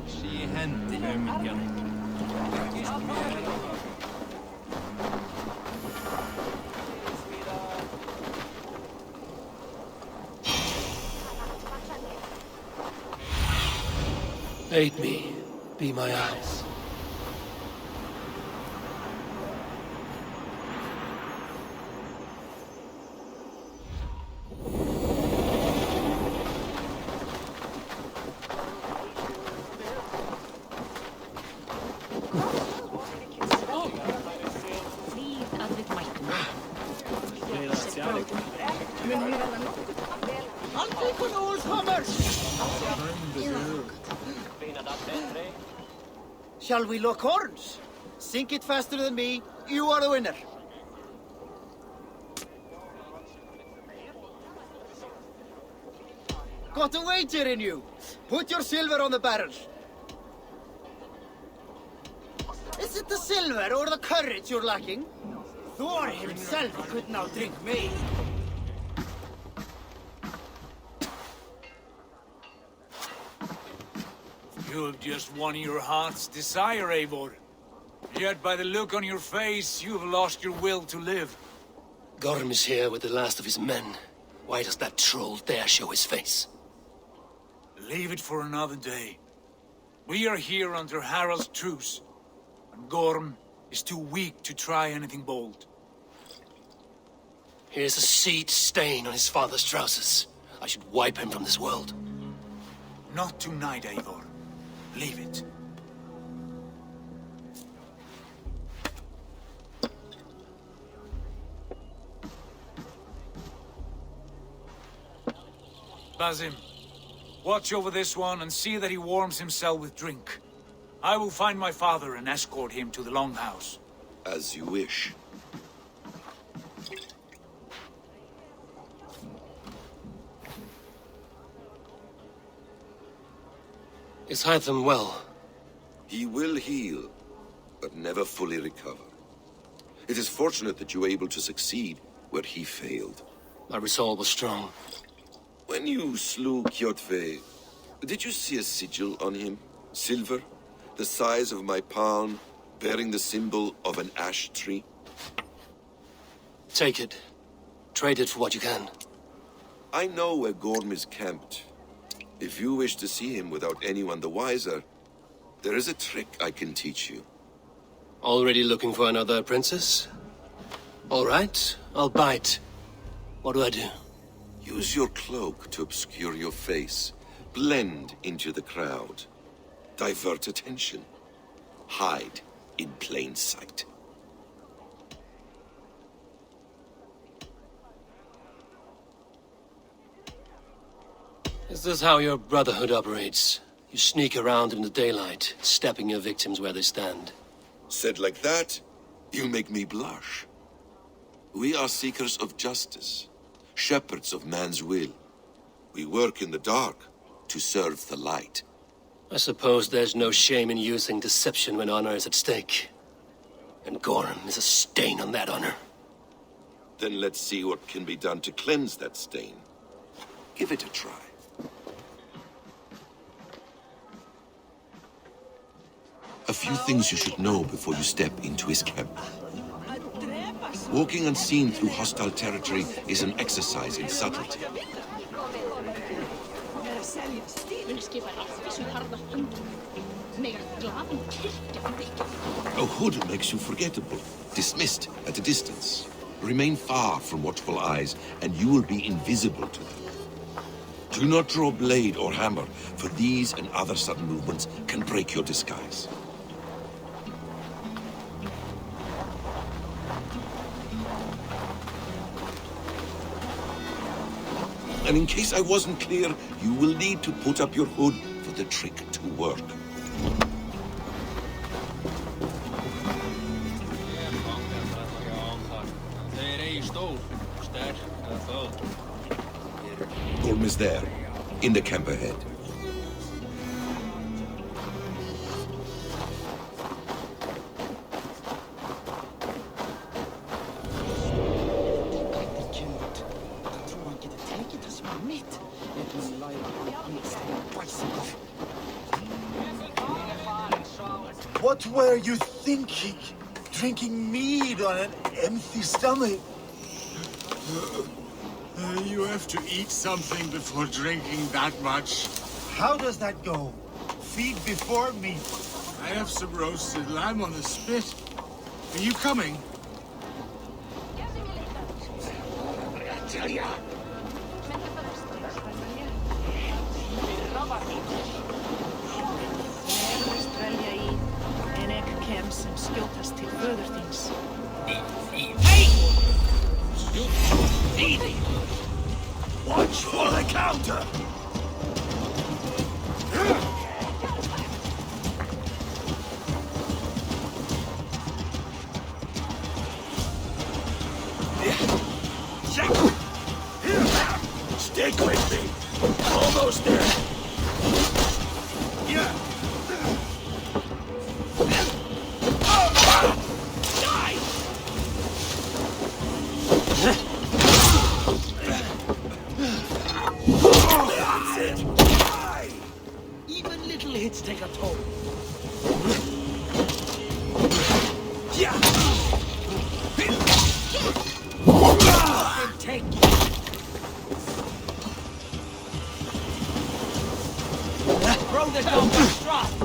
Öxi í hendi, aumingjan. Aid me. Be my eyes. Shall we lock horns? Sink it faster than me. You are the winner. Got a wager in you. Put your silver on the barrel. Is it the silver or the courage you're lacking? Thor himself could not drink me. You have just won your heart's desire, Eivor. Yet by the look on your face, you have lost your will to live. Gorm is here with the last of his men. Why does that troll dare show his face? Leave it for another day. We are here under Harald's truce, and Gorm is too weak to try anything bold. Here's a seed stain on his father's trousers. I should wipe him from this world. Not tonight, Eivor. Leave it. Basim, watch over this one and see that he warms himself with drink. I will find my father and escort him to the Longhouse. As you wish. Is Hytham well? He will heal, but never fully recover. It is fortunate that you were able to succeed where he failed. My resolve was strong. When you slew Kjotve, did you see a sigil on him? Silver, the size of my palm, bearing the symbol of an ash tree? Take it. Trade it for what you can. I know where Gorm is camped. If you wish to see him without anyone the wiser, there is a trick I can teach you. Already looking for another princess? All right, I'll bite. What do I do? Use your cloak to obscure your face. Blend into the crowd. Divert attention. Hide in plain sight. Is this how your brotherhood operates? You sneak around in the daylight, stepping your victims where they stand. Said like that, you make me blush. We are seekers of justice, shepherds of man's will. We work in the dark to serve the light. I suppose there's no shame in using deception when honor is at stake. And Gorm is a stain on that honor. Then let's see what can be done to cleanse that stain. Give it a try. A few things you should know before you step into his camp. Walking unseen through hostile territory is an exercise in subtlety. A hood makes you forgettable, dismissed at a distance. Remain far from watchful eyes, and you will be invisible to them. Do not draw blade or hammer, for these and other sudden movements can break your disguise. And in case I wasn't clear, you will need to put up your hood for the trick to work. Gorm is there, in the camp ahead. What were you thinking? Drinking mead on an empty stomach? You have to eat something before drinking that much. How does that go? Feed before meat. I have some roasted lamb on the spit. Are you coming? Sem skjótast til föður þíns. Watch for the counter! Stick with me. Almost there. Yeah! Even little hits take a toll. Yeah! Take throw the dog to stride.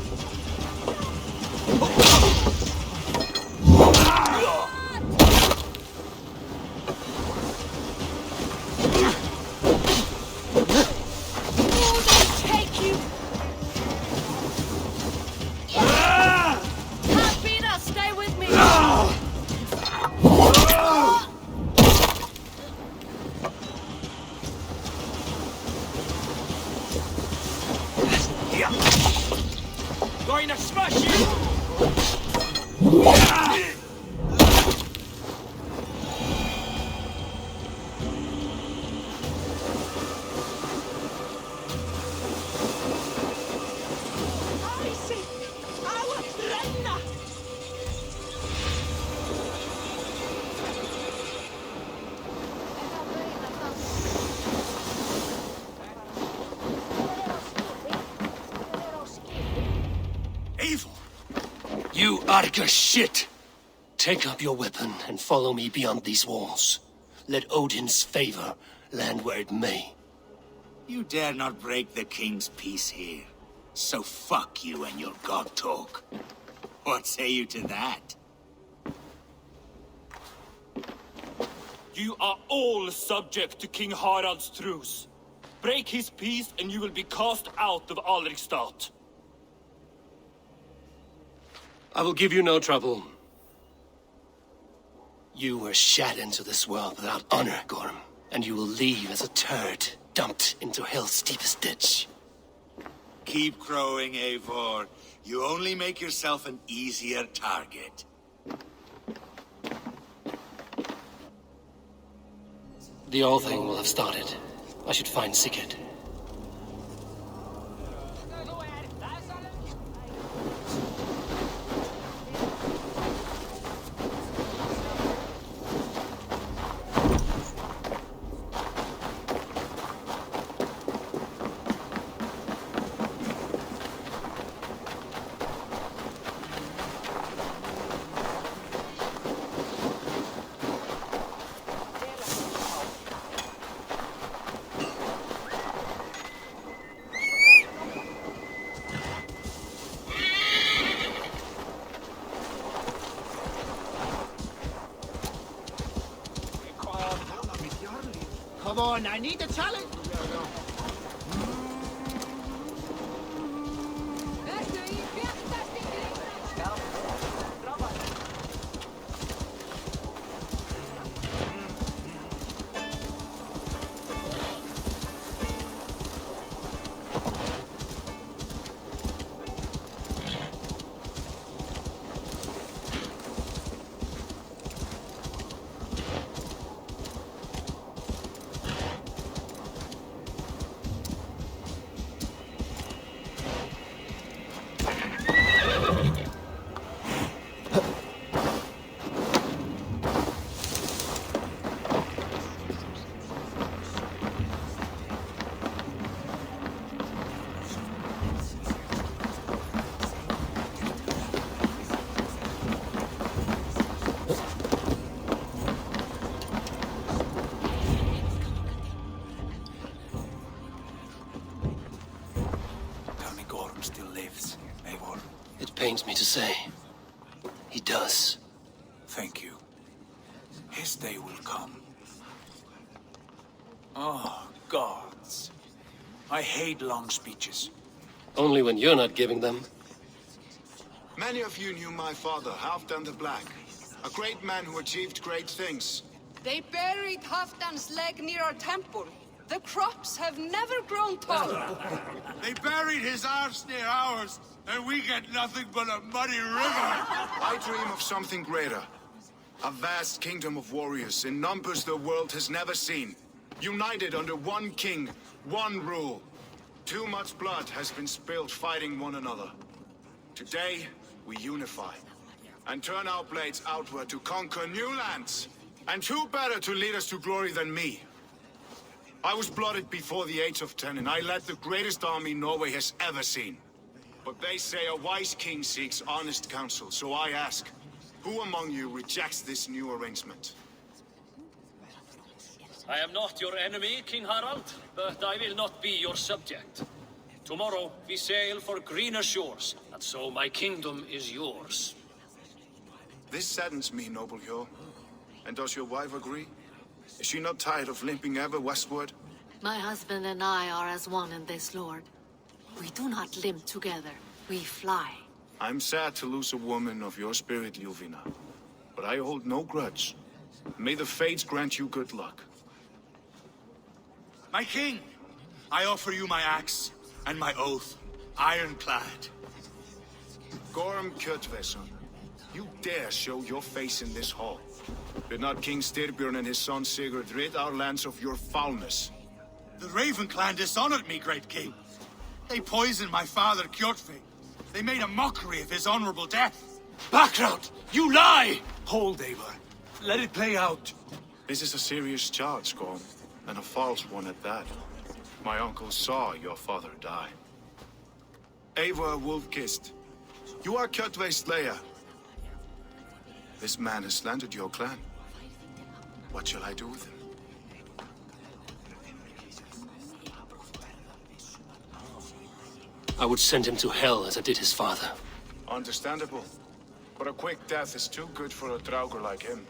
Going to smash you! You Arca shit! Take up your weapon and follow me beyond these walls. Let Odin's favor land where it may. You dare not break the king's peace here. So fuck you and your god talk. What say you to that? You are all subject to King Harald's truce. Break his peace and you will be cast out of Alrikstad. I will give you no trouble. You were shat into this world without honor, Gorm, and you will leave as a turd dumped into hell's deepest ditch. Keep crowing, Eivor. You only make yourself an easier target. The All Thing will have started. I should find Sigurd. Come on, I need a challenge. It pains me to say. He does. Thank you. His day will come. Oh, gods. I hate long speeches. Only when you're not giving them. Many of you knew my father, Halfdan the Black. A great man who achieved great things. They buried Halfdan's leg near our temple. The crops have never grown taller. They buried his arse near ours, and we get nothing but a muddy river. I dream of something greater. A vast kingdom of warriors in numbers the world has never seen. United under one king, one rule. Too much blood has been spilled fighting one another. Today, we unify. And turn our blades outward to conquer new lands. And who better to lead us to glory than me? I was blooded before the age of 10, and I led the greatest army Norway has ever seen. But they say a wise king seeks honest counsel, so I ask, who among you rejects this new arrangement? I am not your enemy, King Harald, but I will not be your subject. Tomorrow we sail for greener shores, and so my kingdom is yours. This saddens me, noble Hjor. And does your wife agree? Is she not tired of limping ever westward? My husband and I are as one in this, Lord. We do not limp together. We fly. I'm sad to lose a woman of your spirit, Ljuvina. But I hold no grudge. May the fates grant you good luck. My king, I offer you my axe and my oath, ironclad. Gorm Kjotveson, you dare show your face in this hall. Did not King Styrbjörn and his son Sigurd rid our lands of your foulness? The Raven clan dishonored me, great king. They poisoned my father, Kjotve. They made a mockery of his honorable death. Background! You lie! Hold, Eivor. Let it play out. This is a serious charge, Gorm, and a false one at that. My uncle saw your father die. Eivor Wolf-Kissed, you are Kjotve's slayer. This man has slandered your clan. What shall I do with him? I would send him to hell as I did his father. Understandable. But a quick death is too good for a Draugr like him.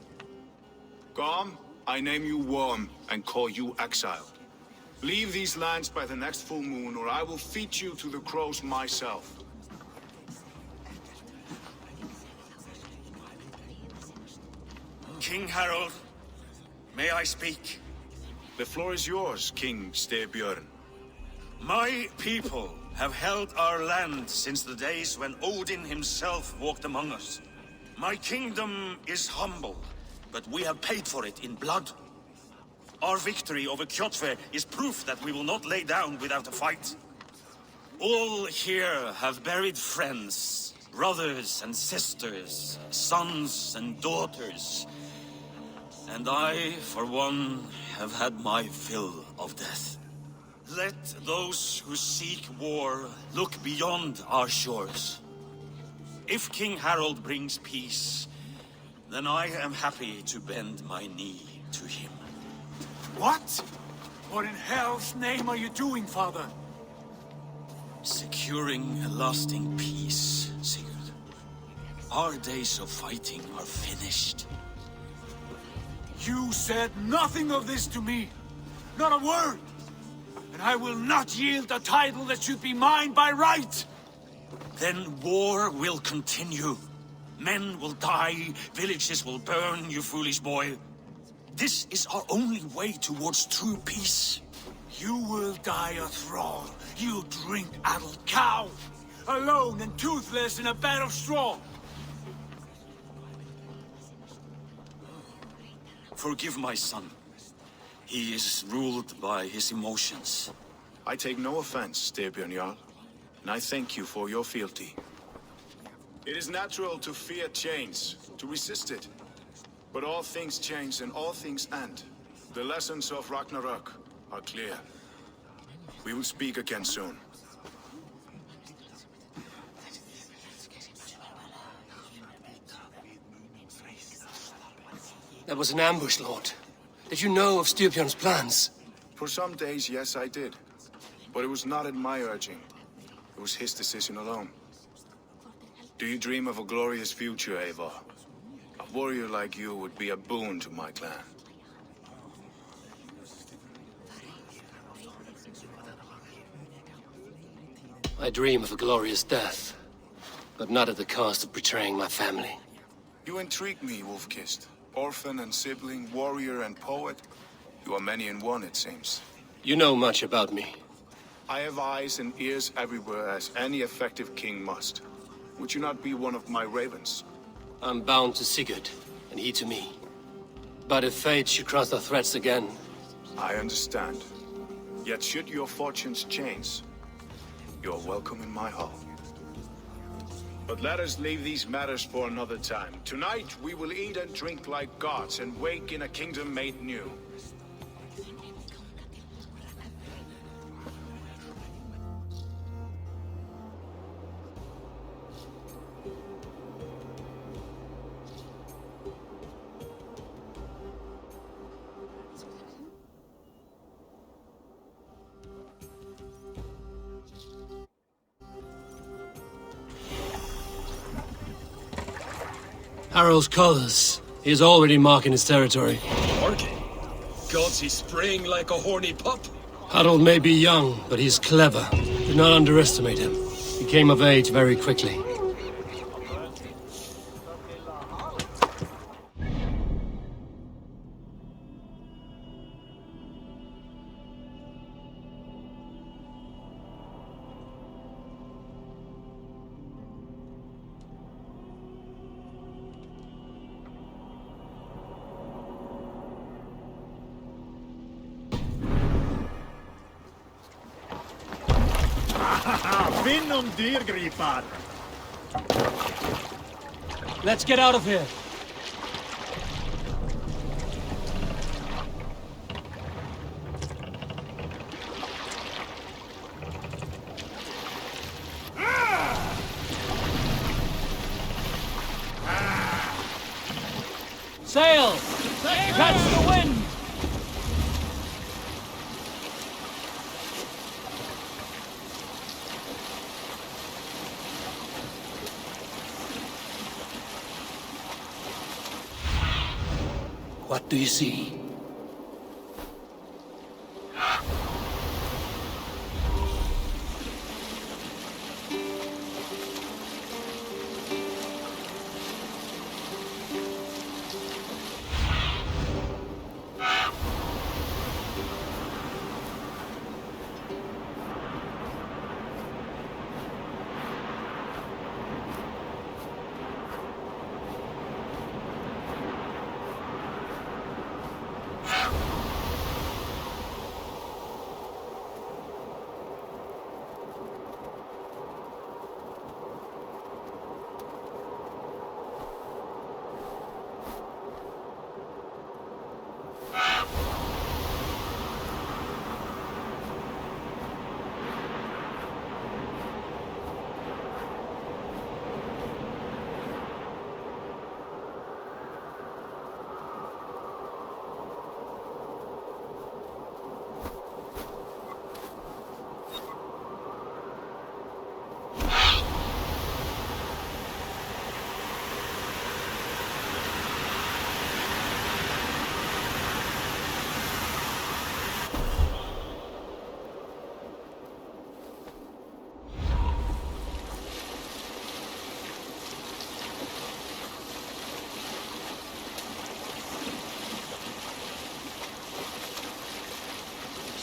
Gorm, I name you Worm and call you exiled. Leave these lands by the next full moon, or I will feed you to the crows myself. King Harald, may I speak? The floor is yours, King Styrbjörn. My people have held our land since the days when Odin himself walked among us. My kingdom is humble, but we have paid for it in blood. Our victory over Kjotve is proof that we will not lay down without a fight. All here have buried friends, brothers and sisters, sons and daughters. And I, for one, have had my fill of death. Let those who seek war look beyond our shores. If King Harald brings peace, then I am happy to bend my knee to him. What? What in hell's name are you doing, father? Securing a lasting peace, Sigurd. Our days of fighting are finished. You said nothing of this to me. Not a word. And I will not yield a title that should be mine by right. Then war will continue. Men will die, villages will burn, you foolish boy. This is our only way towards true peace. You will die a thrall, you drink-addled cow. Alone and toothless in a bed of straw. Forgive my son. He is ruled by his emotions. I take no offense, Styrbjörn Jarl, and I thank you for your fealty. It is natural to fear change, to resist it. But all things change and all things end. The lessons of Ragnarök are clear. We will speak again soon. That was an ambush, Lord. Did you know of Styrbjörn's plans? For some days, yes, I did. But it was not at my urging. It was his decision alone. Do you dream of a glorious future, Eivor? A warrior like you would be a boon to my clan. I dream of a glorious death, but not at the cost of betraying my family. You intrigue me, Wolf-Kissed. Orphan and sibling, warrior and poet. You are many in one, it seems. You know much about me. I have eyes and ears everywhere, as any effective king must. Would you not be one of my ravens? I'm bound to Sigurd, and he to me. But if fate should cross our threats again... I understand. Yet should your fortunes change, you're welcome in my hall. But let us leave these matters for another time. Tonight, we will eat and drink like gods and wake in a kingdom made new. Harald's colors. He is already marking his territory. Marking? Gods, he's spraying like a horny pup. Harald may be young, but he's clever. Do not underestimate him. He came of age very quickly. Finnum dyrgripar! Let's get out of here. Sail! Catch the wind! What do you see?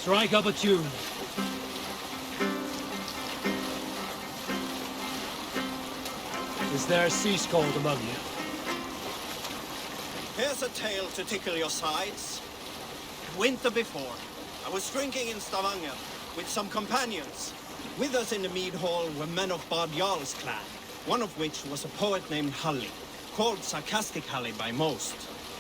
Strike up a tune. Is there a sea scold among you? Here's a tale to tickle your sides. Winter before, I was drinking in Stavanger with some companions. With us in the mead hall were men of Bard Jarl's clan, one of which was a poet named Halli, called Sarcastic Halli by most.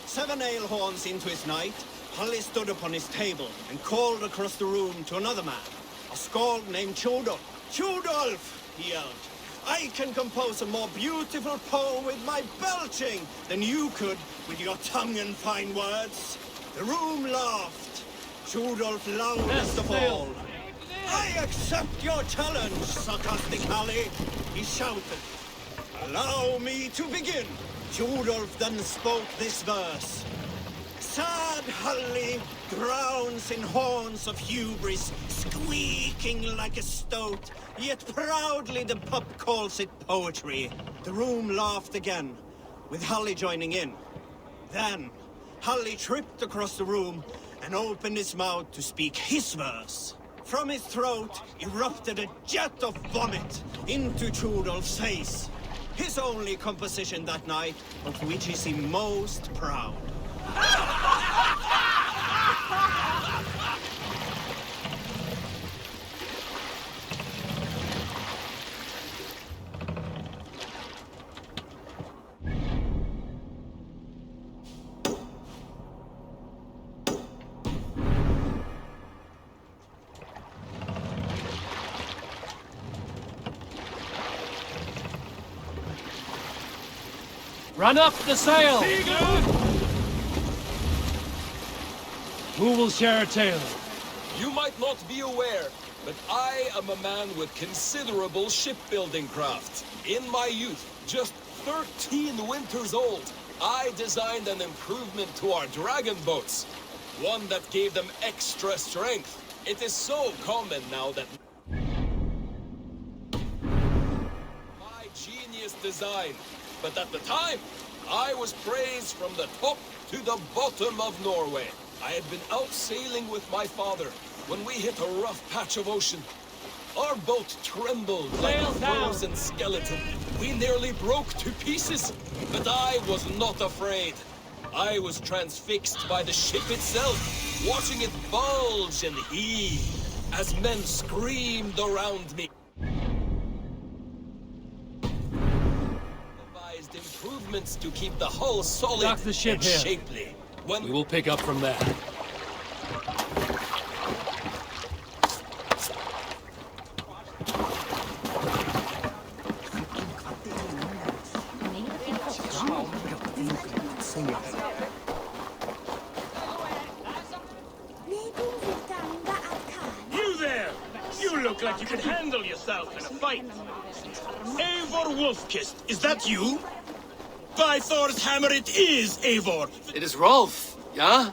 7 ale horns into his night, Halli stood upon his table and called across the room to another man, a skald named Tjodolf. Tjodolf, he yelled, I can compose a more beautiful poem with my belching than you could with your tongue and fine words. The room laughed. Tjodolf loudest of all. I accept your challenge, Sarcastic Halli, he shouted. Allow me to begin. Judolf then spoke this verse. Sad Hully drowns in horns of hubris, squeaking like a stoat, yet proudly the pup calls it poetry. The room laughed again, with Hully joining in. Then, Hully tripped across the room and opened his mouth to speak his verse. From his throat erupted a jet of vomit into Judolf's face. His only composition that night, of which he seemed most proud. Run up the sail! Who will share a tale? You might not be aware, but I am a man with considerable shipbuilding craft. In my youth, just 13 winters old, I designed an improvement to our dragon boats. One that gave them extra strength. It is so common now that my genius design. But at the time, I was praised from the top to the bottom of Norway. I had been out sailing with my father when we hit a rough patch of ocean. Our boat trembled like a frozen skeleton. We nearly broke to pieces, but I was not afraid. I was transfixed by the ship itself, watching it bulge and heave as men screamed around me. Improvements to keep the hull solid Dock the ship and here. shapely. We will pick up from there. You there! You look like you could handle yourself in a fight. Eivor Wolfkist, is that you? By Thor's hammer, it is Eivor! It is Rolf, yeah?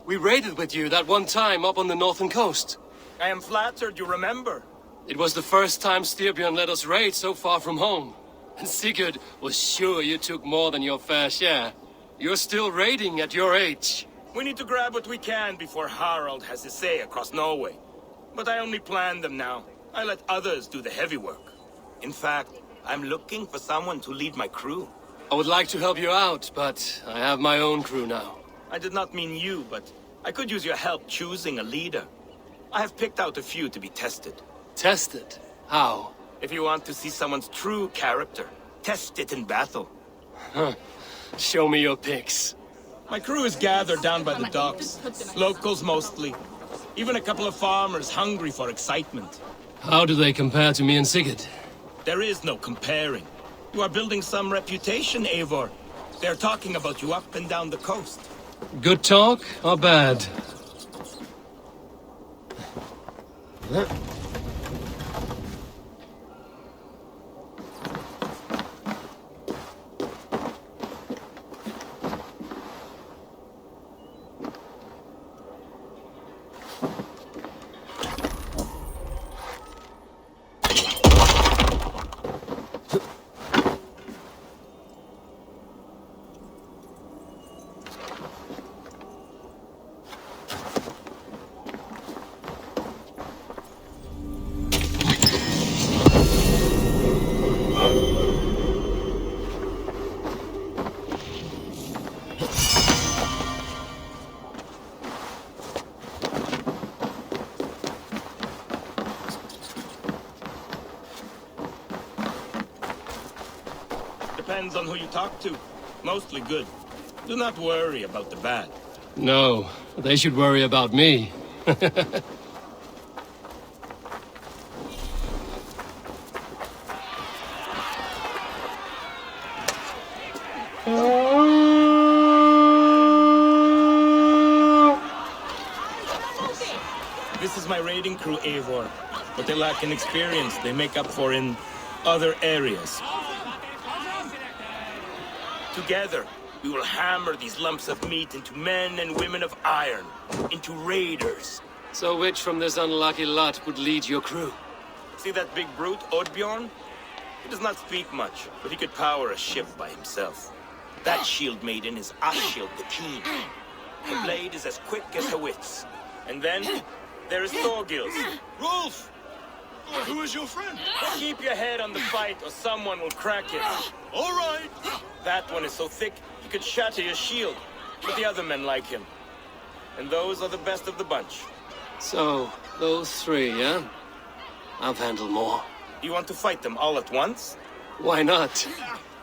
We raided with you that one time up on the northern coast. I am flattered you remember. It was the first time Styrbjörn let us raid so far from home. And Sigurd was sure you took more than your fair share. You're still raiding at your age. We need to grab what we can before Harald has his say across Norway. But I only plan them now. I let others do the heavy work. In fact, I'm looking for someone to lead my crew. I would like to help you out, but I have my own crew now. I did not mean you, but I could use your help choosing a leader. I have picked out a few to be tested. Tested? How? If you want to see someone's true character, test it in battle. Huh. Show me your picks. My crew is gathered down by the docks. Locals mostly. Even a couple of farmers hungry for excitement. How do they compare to me and Sigurd? There is no comparing. You are building some reputation, Eivor. They're talking about you up and down the coast. Good talk or bad? Depends on who you talk to. Mostly good. Do not worry about the bad. No, they should worry about me. This is my raiding crew, Eivor. What they lack in experience, they make up for in other areas. Together, we will hammer these lumps of meat into men and women of iron, into raiders. So which from this unlucky lot would lead your crew? See that big brute, Oddbjorn? He does not speak much, but he could power a ship by himself. That shield maiden is Ashild the Keen. Her blade is as quick as her wits. And then, there is Thorgils. Rolf! Who is your friend? Keep your head on the fight or someone will crack it. All right. That one is so thick, he could shatter your shield. But the other men like him. And those are the best of the bunch. So, those three, yeah? I've handled more. You want to fight them all at once? Why not?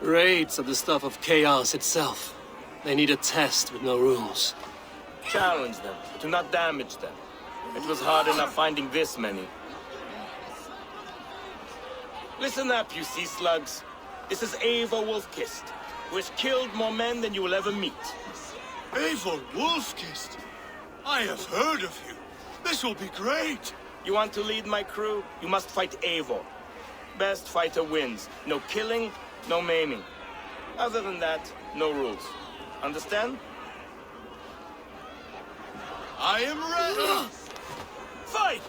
Raids are the stuff of chaos itself. They need a test with no rules. Challenge them, but do not damage them. It was hard enough finding this many. Listen up, you sea slugs. This is Eivor Wolfkist, who has killed more men than you will ever meet. Eivor Wolfkist? I have heard of you. This will be great. You want to lead my crew? You must fight Eivor. Best fighter wins. No killing, no maiming. Other than that, no rules. Understand? I am ready. Fight!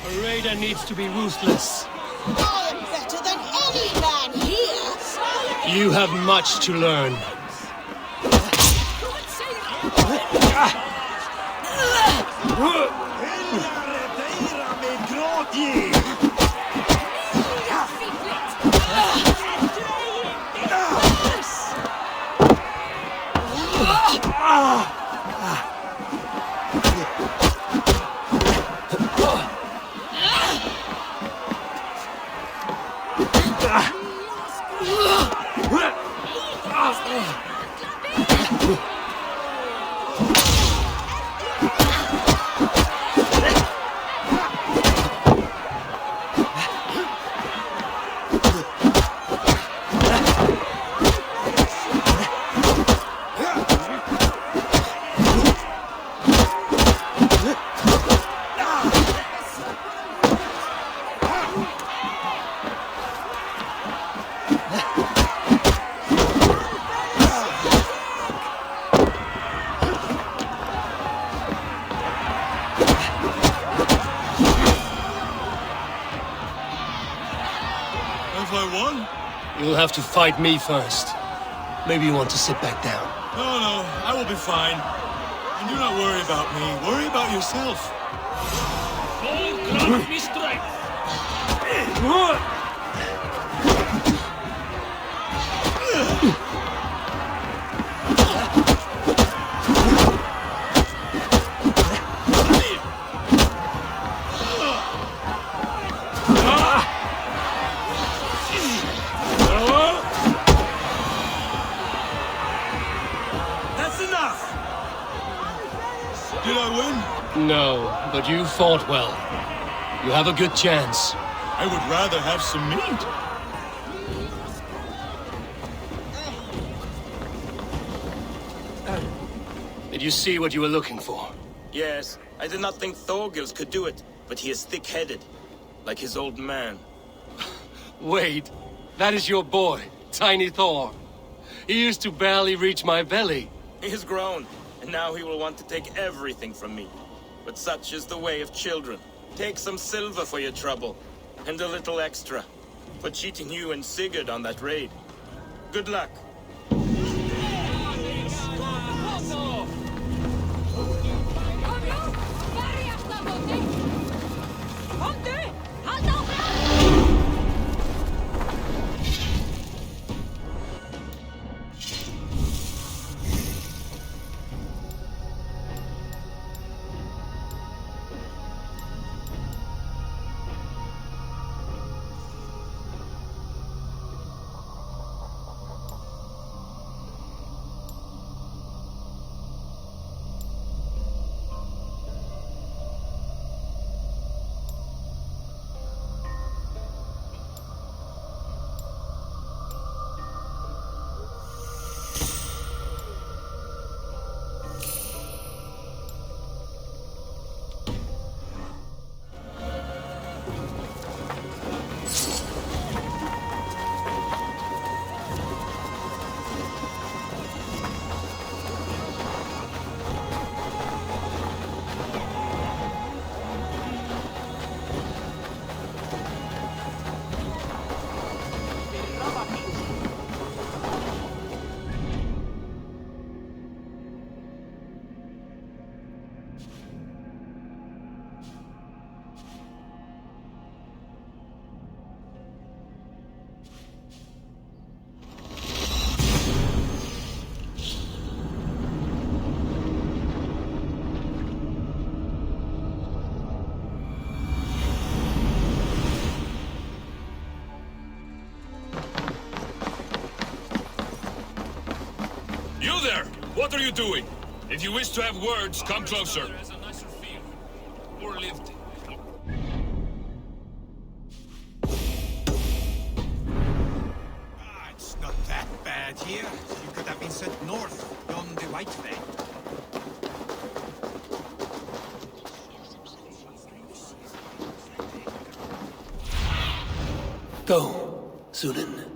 A raider needs to be ruthless. I am better than any man here. You have much to learn. You'll have to fight me first. Maybe you want to sit back down. No, I will be fine. And do not worry about me. Worry about yourself. God grant me strength! Did I win? No, but you fought well. You have a good chance. I would rather have some meat. Did you see what you were looking for? Yes, I did not think Thorgils could do it, but he is thick-headed, like his old man. Wait, that is your boy, Tiny Thor. He used to barely reach my belly. He is grown, and now he will want to take everything from me. But such is the way of children. Take some silver for your trouble, and a little extra, for cheating you and Sigurd on that raid. Good luck. there! What are you doing? If you wish to have words, come closer. Or lived. It's not that bad here. You could have been sent north, beyond the White Bay. Go, Sunan.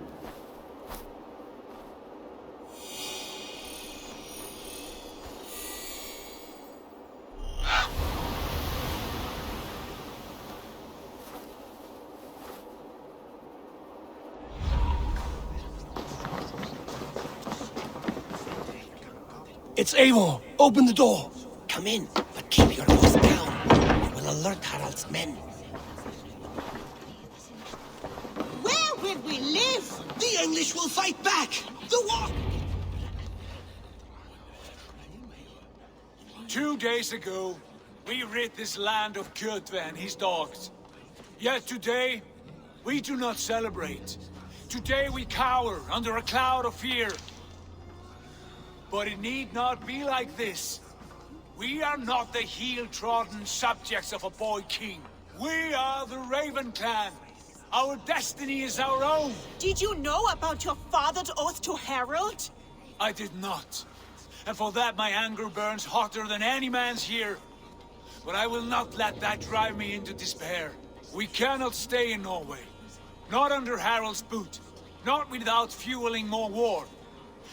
It's Eivor! Open the door! Come in, but keep your voice down. It will alert Harald's men. Where will we live? The English will fight back! The war... 2 days ago, we rid this land of Kjotve and his dogs. Yet today, we do not celebrate. Today we cower under a cloud of fear. But it need not be like this. We are not the heel-trodden subjects of a boy king. We are the Raven clan. Our destiny is our own. Did you know about your father's oath to Harald? I did not. And for that my anger burns hotter than any man's here. But I will not let that drive me into despair. We cannot stay in Norway. Not under Harald's boot. Not without fueling more war.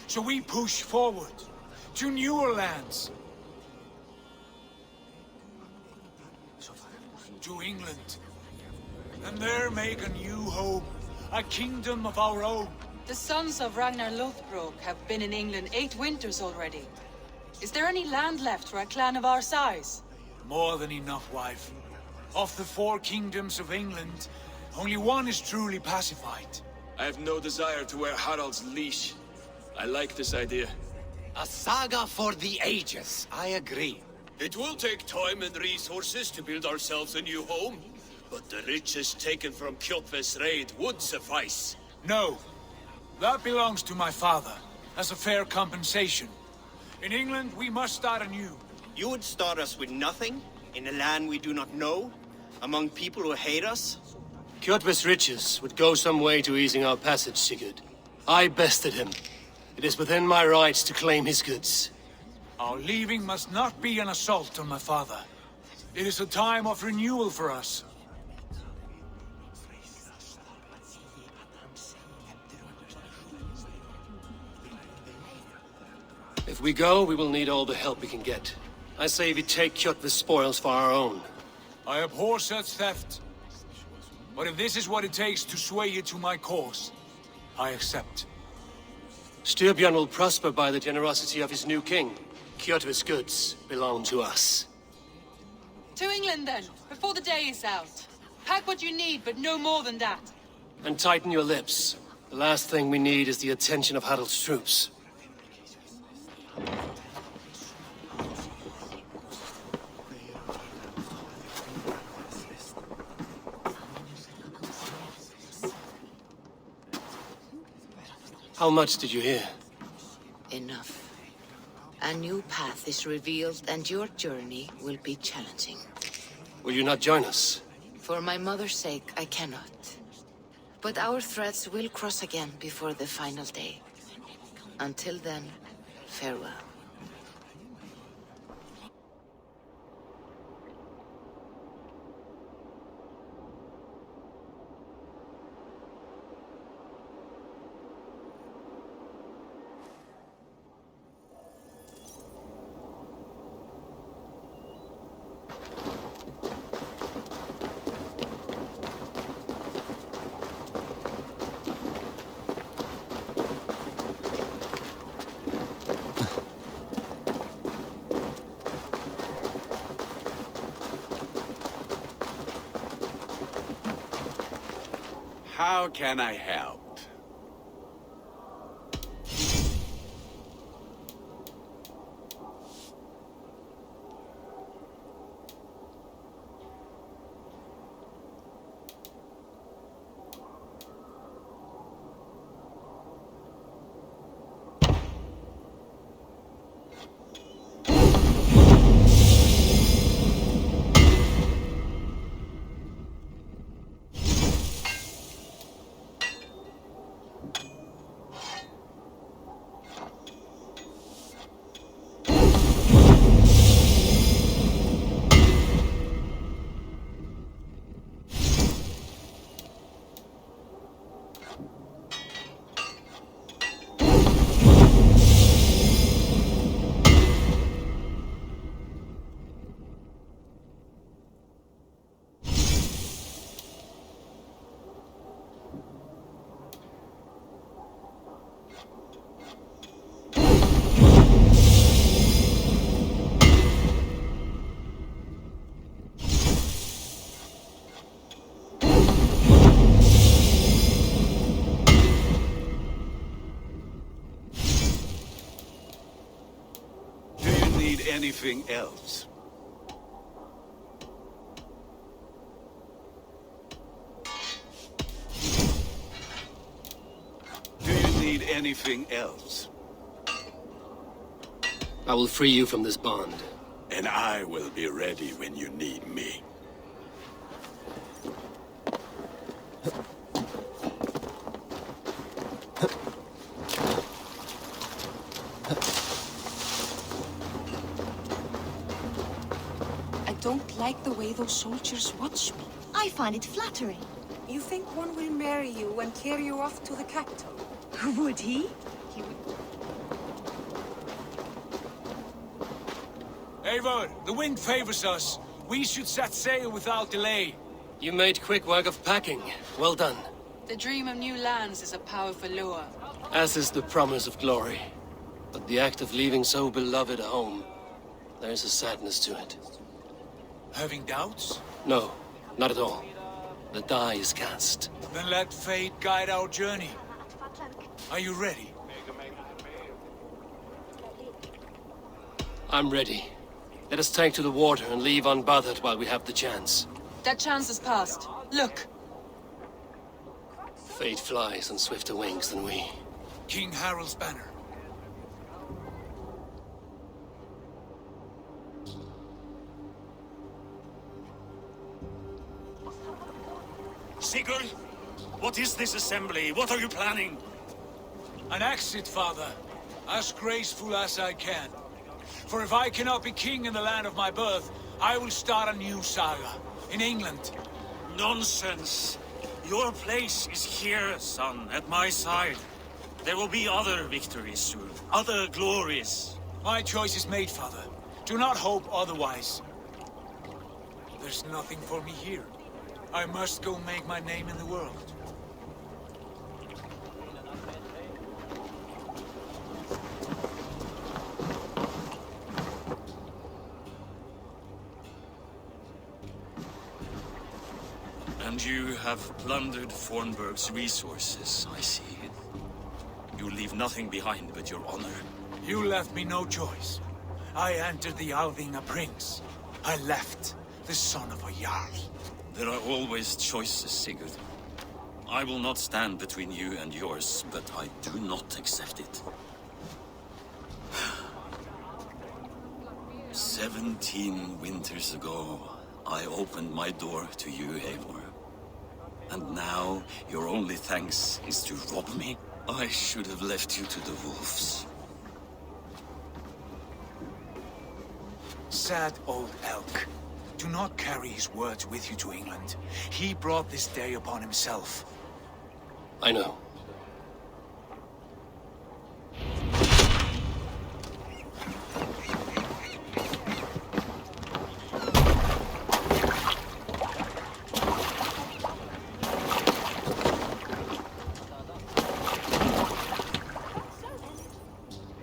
So we push forward to newer lands. To England. And there make a new home. A kingdom of our own. The sons of Ragnar Lothbrok have been in England 8 winters already. Is there any land left for a clan of our size? More than enough, wife. Of the 4 kingdoms of England, only one is truly pacified. I have no desire to wear Harald's leash. I like this idea. A saga for the ages, I agree. It will take time and resources to build ourselves a new home, but the riches taken from Kjotve's raid would suffice. No. That belongs to my father, as a fair compensation. In England, we must start anew. You would start us with nothing? In a land we do not know? Among people who hate us? Kjotve's riches would go some way to easing our passage, Sigurd. I bested him. It is within my rights to claim his goods. Our leaving must not be an assault on my father. It is a time of renewal for us. If we go, we will need all the help we can get. I say we take Kjotve's spoils for our own. I abhor such theft. But if this is what it takes to sway you to my cause, I accept. Styrbjörn will prosper by the generosity of his new king. Kjotve's goods belong to us. To England then, before the day is out. Pack what you need, but no more than that. And tighten your lips. The last thing we need is the attention of Harald's troops. How much did you hear? Enough. A new path is revealed and your journey will be challenging. Will you not join us? For my mother's sake, I cannot. But our threads will cross again before the final day. Until then, farewell. How can I help? anything else? Do you need anything else? I will free you from this bond. And I will be ready when you need me. I don't like the way those soldiers watch me. I find it flattering. You think one will marry you and carry you off to the capital? Would he? He would... Eivor, the wind favors us. We should set sail without delay. You made quick work of packing. Well done. The dream of new lands is a powerful lure. As is the promise of glory. But the act of leaving so beloved a home, there's a sadness to it. Having doubts? No, not at all. The die is cast. Then let fate guide our journey. Are you ready? I'm ready. Let us take to the water and leave unbothered while we have the chance. That chance is past. Look! Fate flies on swifter wings than we. King Harald's banner. Sigurd, what is this assembly? What are you planning? An exit, father. As graceful as I can. For if I cannot be king in the land of my birth, I will start a new saga. In England. Nonsense. Your place is here, son, at my side. There will be other victories soon. Other glories. My choice is made, father. Do not hope otherwise. There's nothing for me here. I must go make my name in the world. And you have plundered Fornburg's resources, I see. You leave nothing behind but your honor. You left me no choice. I entered the Alving a prince. I left the son of a Jarl. There are always choices, Sigurd. I will not stand between you and yours, but I do not accept it. 17 winters ago, I opened my door to you, Eivor. And now, your only thanks is to rob me? I should have left you to the wolves. Sad old elk. Do not carry his words with you to England. He brought this day upon himself. I know.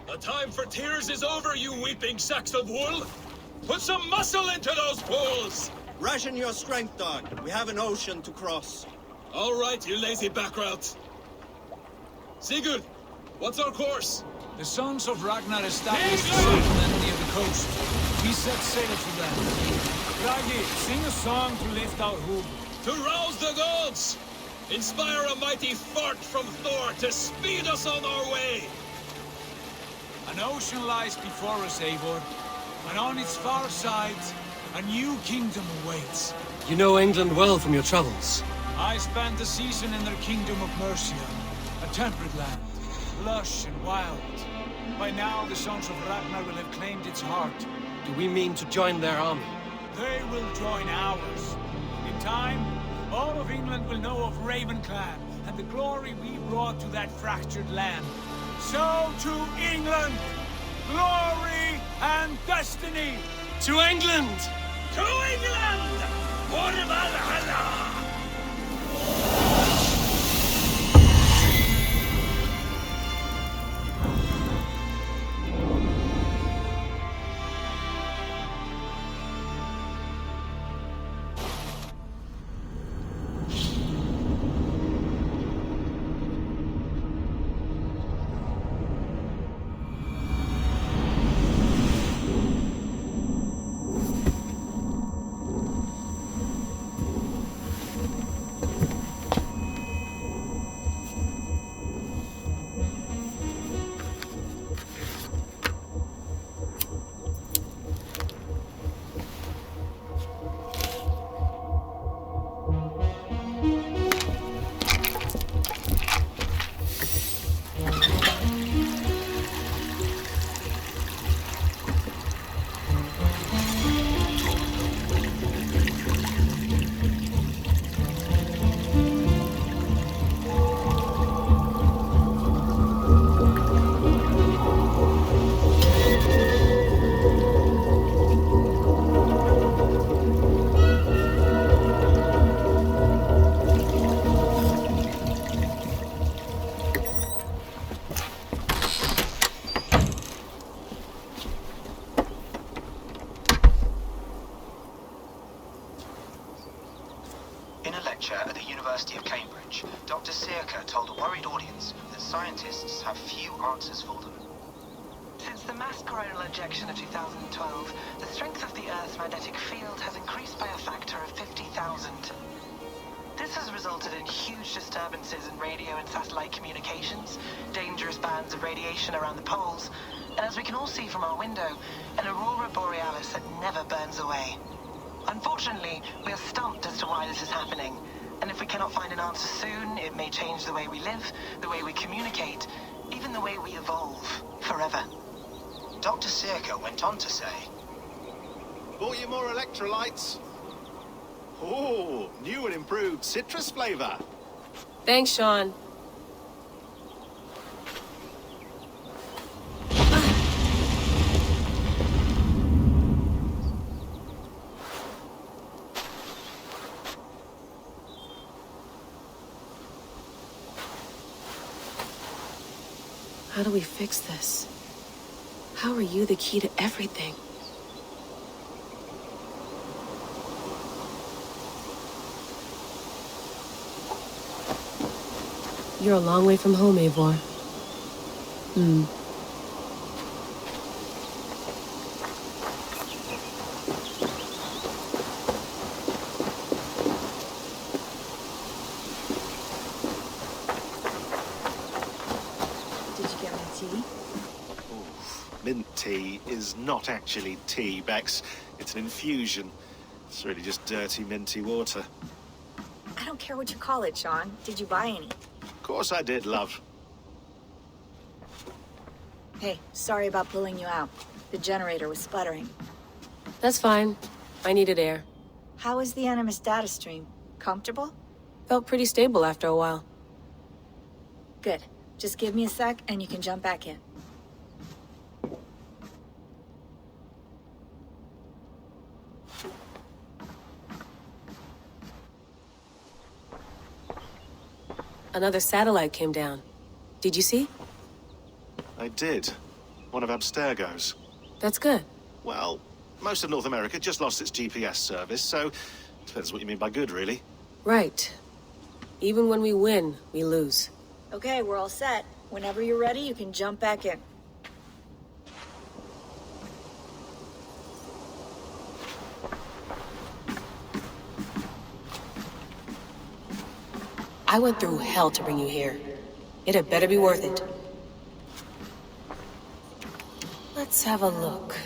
The time for tears is over, you weeping sacks of wool! Put some muscle into those pools! Ration your strength, dog. We have an ocean to cross. All right, you lazy backrout. Sigurd, what's our course? The sons of Ragnar established a settlement near the coast. We set sail for them. Ragi, sing a song to lift our hood. To rouse the gods! Inspire a mighty fart from Thor to speed us on our way! An ocean lies before us, Eivor. And on its far sides, a new kingdom awaits. You know England well from your travels. I spent a season in their kingdom of Mercia, a temperate land, lush and wild. By now, the sons of Ragnar will have claimed its heart. Do we mean to join their army? They will join ours. In time, all of England will know of Ravenclan and the glory we brought to that fractured land. So to England! Glory and destiny! To England! To England! For Valhalla! Seneca told a worried audience that scientists have few answers for them. Since the mass coronal ejection of 2012, the strength of the Earth's magnetic field has increased by a factor of 50,000. This has resulted in huge disturbances in radio and satellite communications, dangerous bands of radiation around the poles, and as we can all see from our window, an aurora borealis that never burns away. Unfortunately, we are stumped as to why this is happening, and if we cannot find an answer soon, it may change the way we live, the way we communicate, even the way we evolve, forever. Dr. Seneca went on to say, Bought you more electrolytes? Oh, new and improved citrus flavor. Thanks, Sean. How do we fix this? How are you the key to everything? You're a long way from home, Eivor. Did you get my tea? Mint tea is not actually tea, Bex. It's an infusion. It's really just dirty, minty water. I don't care what you call it, Sean. Did you buy any? Of course I did, love. Hey, sorry about pulling you out. The generator was sputtering. That's fine. I needed air. How was the Animus data stream? Comfortable? Felt pretty stable after a while. Good. Just give me a sec and you can jump back in. Another satellite came down. Did you see? I did. One of Abstergo's. That's good. Well, most of North America just lost its GPS service, so depends what you mean by good, really. Right. Even when we win, we lose. Okay, we're all set. Whenever you're ready, you can jump back in. I went through hell to bring you here. It had better be worth it. Let's have a look.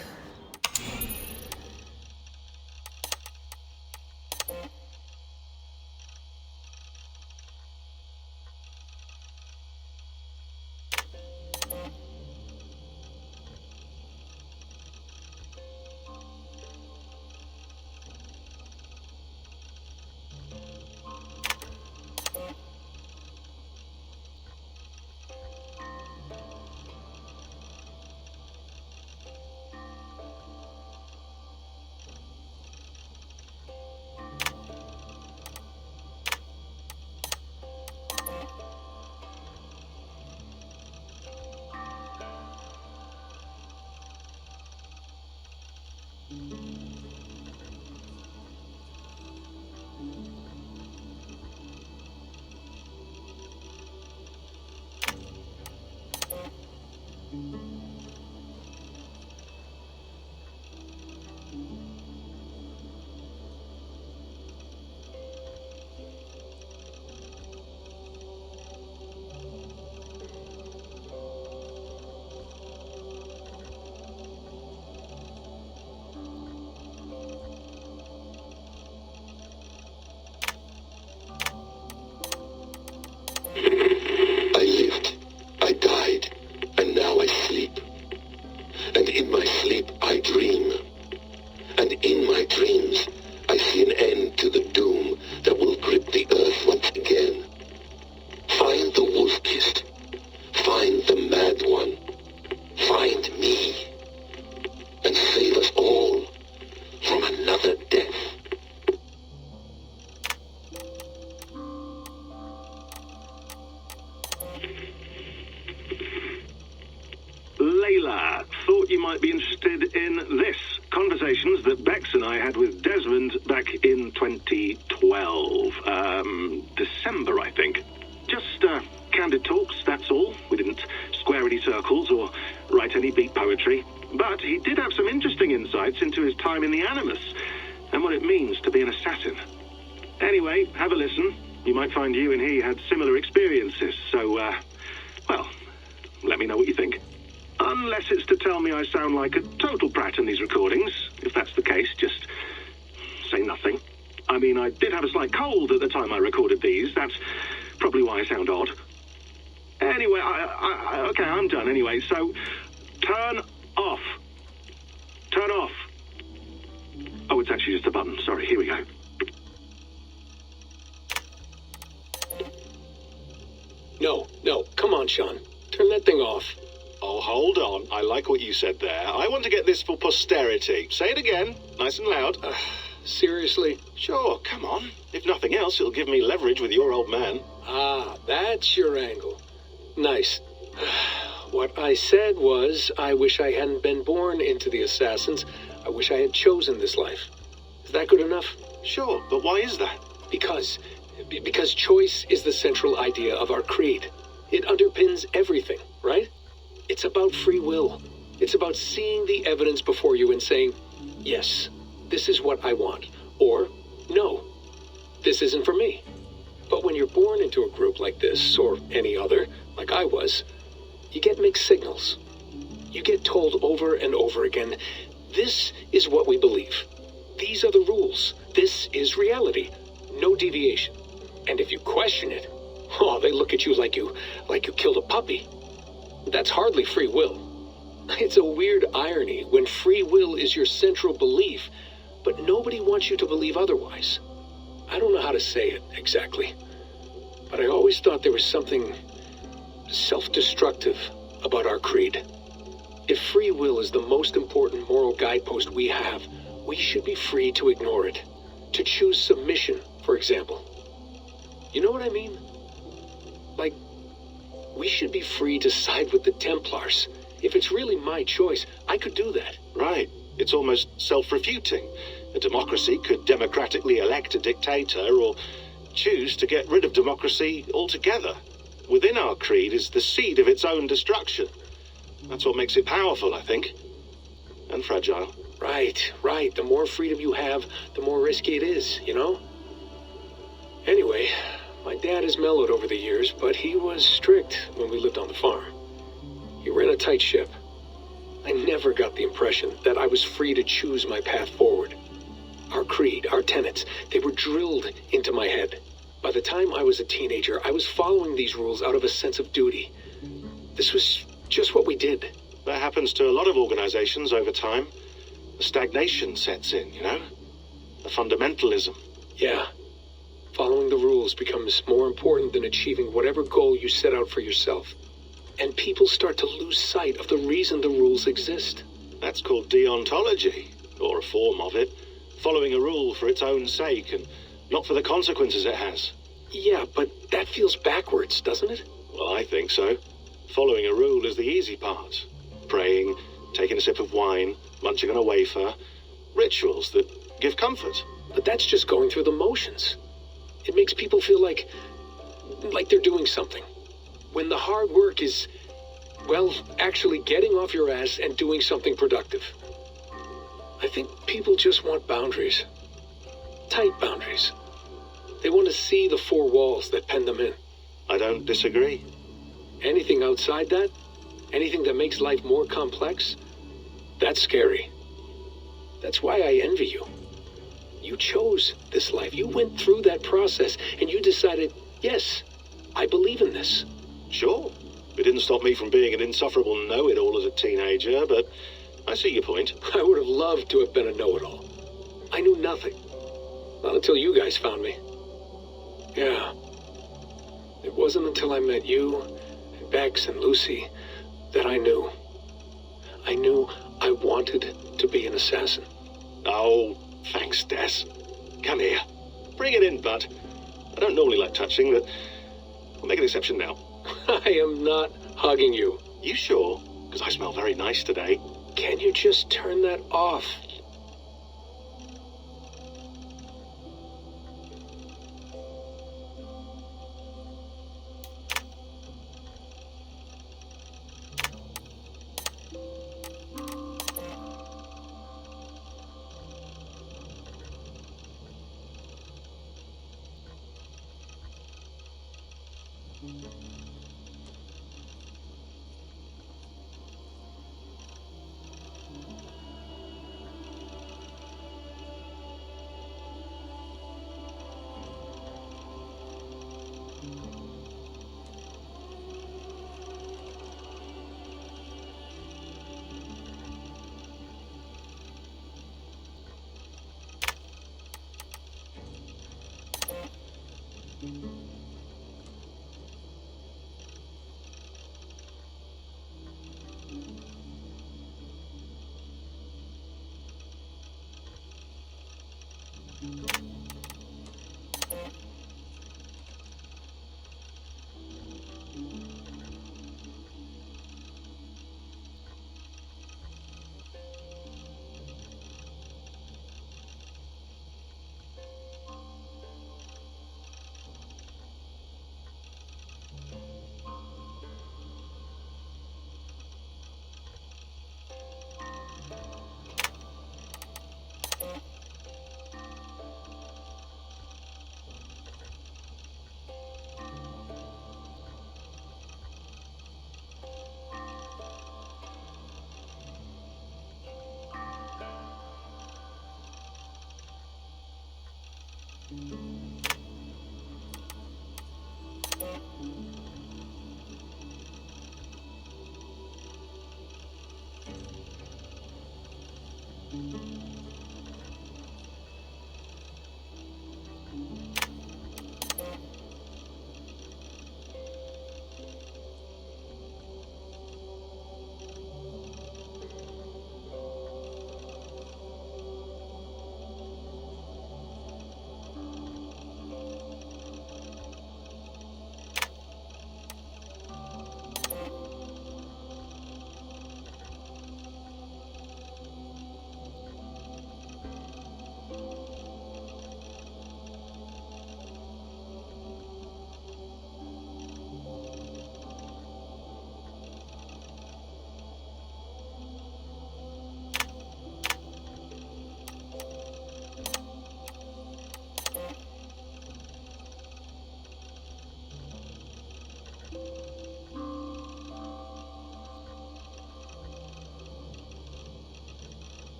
I lived, I died, and now I sleep. And in my sleep I dream. And in my dreams I see an end to the doom that will grip the earth once again. Find the wolf-kissed. Find the mad one. Find me. And save us all from another death. Layla, thought you might be interested in this. Conversations that Bex and I had with Desmond back in 2012. December, I think. Just candid talks, that's all. We didn't square any circles or write any beat poetry. But he did have some interesting insights into his time in the Animus and what it means to be an assassin. Anyway, have a listen. You might find you and he had similar experiences, so, well, let me know what you think. Unless it's to tell me I sound like a total brat in these recordings. If that's the case, just say nothing. I mean, I did have a slight cold at the time I recorded these. That's probably why I sound odd. Anyway, okay, I'm done anyway, so turn off. Turn off. Oh, it's actually just a button. Sorry, here we go. No, come on, Sean. Turn that thing off. Oh, hold on. I like what you said there. I want to get this for posterity. Say it again, nice and loud. Seriously? Sure, come on. If nothing else, it'll give me leverage with your old man. Ah, that's your angle. Nice. What I said was, I wish I hadn't been born into the Assassins. I wish I had chosen this life. Is that good enough? Sure, but why is that? Because choice is the central idea of our creed. It underpins everything, right? It's about free will. It's about seeing the evidence before you and saying, yes, this is what I want. Or, no, this isn't for me. But when you're born into a group like this, or any other, like I was, you get mixed signals. You get told over and over again, this is what we believe. These are the rules. This is reality. No deviation. And if you question it, oh, they look at you like you killed a puppy. That's hardly free will. It's a weird irony when free will is your central belief, but nobody wants you to believe otherwise. I don't know how to say it exactly, but I always thought there was something self-destructive about our creed. If free will is the most important moral guidepost we have, we should be free to ignore it. To choose submission, for example. You know what I mean? Like, we should be free to side with the Templars. If it's really my choice, I could do that. Right. It's almost self-refuting. A democracy could democratically elect a dictator or choose to get rid of democracy altogether. Within our creed is the seed of its own destruction. That's what makes it powerful, I think. And fragile. Right. The more freedom you have, the more risky it is, you know? Anyway, my dad has mellowed over the years, but he was strict when we lived on the farm. He ran a tight ship. I never got the impression that I was free to choose my path forward. Our creed, our tenets, they were drilled into my head. By the time I was a teenager, I was following these rules out of a sense of duty. This was just what we did. That happens to a lot of organizations over time. The stagnation sets in, you know? The fundamentalism. Yeah. Following the rules becomes more important than achieving whatever goal you set out for yourself. And people start to lose sight of the reason the rules exist. That's called deontology, or a form of it. Following a rule for its own sake and not for the consequences it has. Yeah, but that feels backwards, doesn't it? Well, I think so. Following a rule is the easy part. Praying, taking a sip of wine, munching on a wafer. Rituals that give comfort. But that's just going through the motions. It makes people feel like they're doing something. When the hard work is, well, actually getting off your ass and doing something productive. I think people just want boundaries. Tight boundaries. They want to see the four walls that pen them in. I don't disagree. Anything outside that, anything that makes life more complex, that's scary. That's why I envy you. You chose this life. You went through that process and you decided, yes, I believe in this. Sure. It didn't stop me from being an insufferable know-it-all as a teenager, but I see your point. I would have loved to have been a know-it-all. I knew nothing. Not until you guys found me. Yeah. It wasn't until I met you, and Bex and Lucy, that I knew. I knew I wanted to be an assassin. Oh, thanks, Des. Come here. Bring it in, bud. I don't normally like touching, but I'll make an exception now. I am not hugging you. You sure? Because I smell very nice today. Can you just turn that off?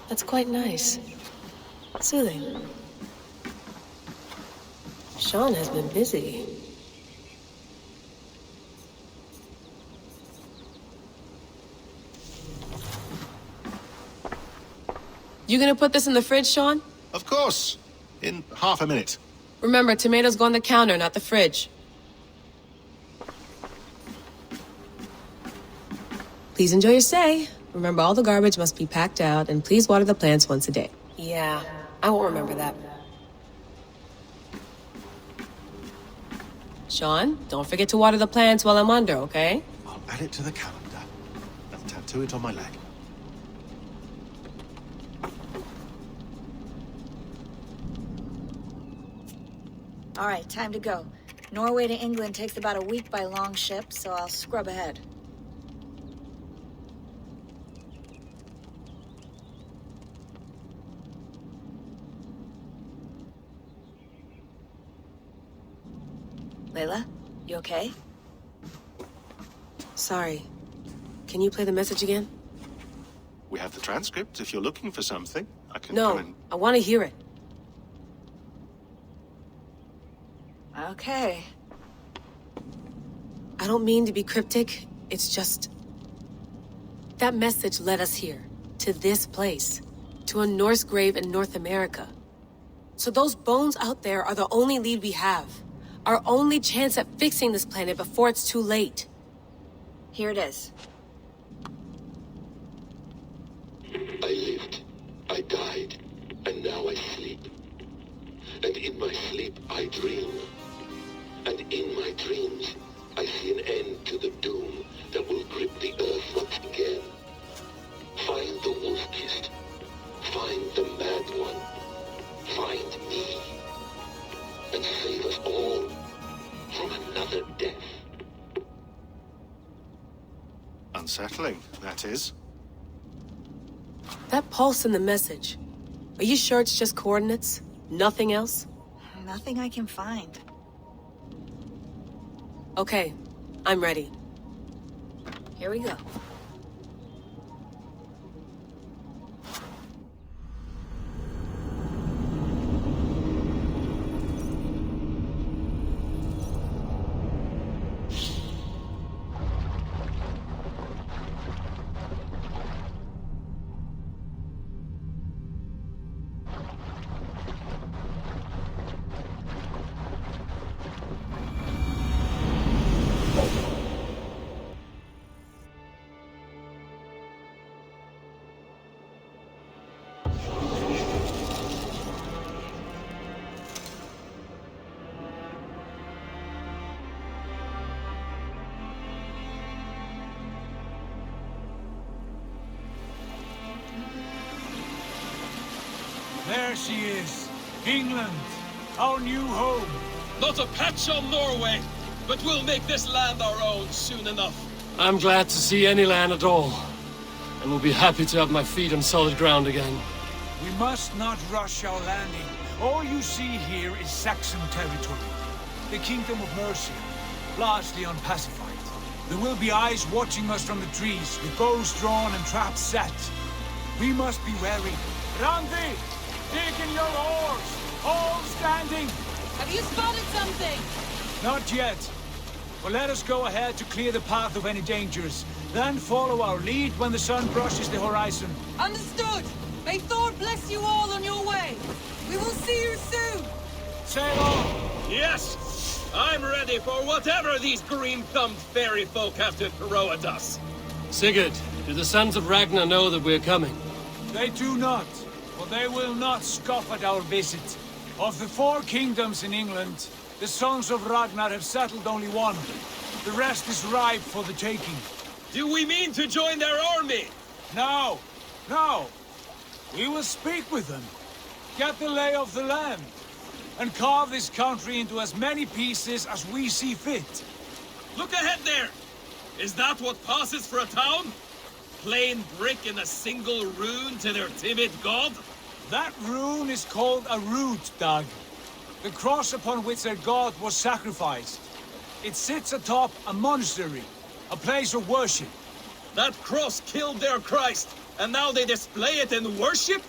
That's quite nice. Soothing. Sean has been busy. You gonna put this in the fridge, Sean? Of course. In half a minute. Remember, tomatoes go on the counter, not the fridge. Please enjoy your stay. Remember, all the garbage must be packed out, and please water the plants once a day. Yeah, I won't remember that. Sean, don't forget to water the plants while I'm under, okay? I'll add it to the calendar and tattoo it on my leg. All right, time to go. Norway to England takes about a week by long ship, so I'll scrub ahead. Layla, you okay? Sorry. Can you play the message again? We have the transcript. If you're looking for something, I can No, come in. I want to hear it. Okay. I don't mean to be cryptic. It's just... that message led us here. To this place. To a Norse grave in North America. So those bones out there are the only lead we have. Our only chance at fixing this planet before it's too late. Here it is. I lived, I died, and now I sleep. And in my sleep I dream. And in my dreams I see an end to the doom that will grip the earth once again. Find the wolf-kissed. Find the mad one. Find me. And save us all from another death. Unsettling, that is. That pulse in the message. Are you sure it's just coordinates? Nothing else? Nothing I can find. Okay, I'm ready. Here we go. There she is. England, our new home. Not a patch on Norway, but we'll make this land our own soon enough. I'm glad to see any land at all. And will be happy to have my feet on solid ground again. We must not rush our landing. All you see here is Saxon territory. The Kingdom of Mercia, largely unpacified. There will be eyes watching us from the trees, with bows drawn and traps set. We must be wary. Randi! Dig in your oars! All standing! Have you spotted something? Not yet. But let us go ahead to clear the path of any dangers. Then follow our lead when the sun brushes the horizon. Understood! May Thor bless you all on your way! Sail on! Yes! I'm ready for whatever these green-thumbed fairy folk have to throw at us. Sigurd, do the sons of Ragnar know that we're coming? They do not, for they will not scoff at our visit. Of the 4 kingdoms in England, the sons of Ragnar have settled only one. The rest is ripe for the taking. Do we mean to join their army? No, no. We will speak with them, get the lay of the land, and carve this country into as many pieces as we see fit. Look ahead there! Is that what passes for a town? Plain brick in a single rune to their timid god? That rune is called a root, Dag. The cross upon which their god was sacrificed. It sits atop a monastery, a place of worship. That cross killed their Christ, and now they display it in worship?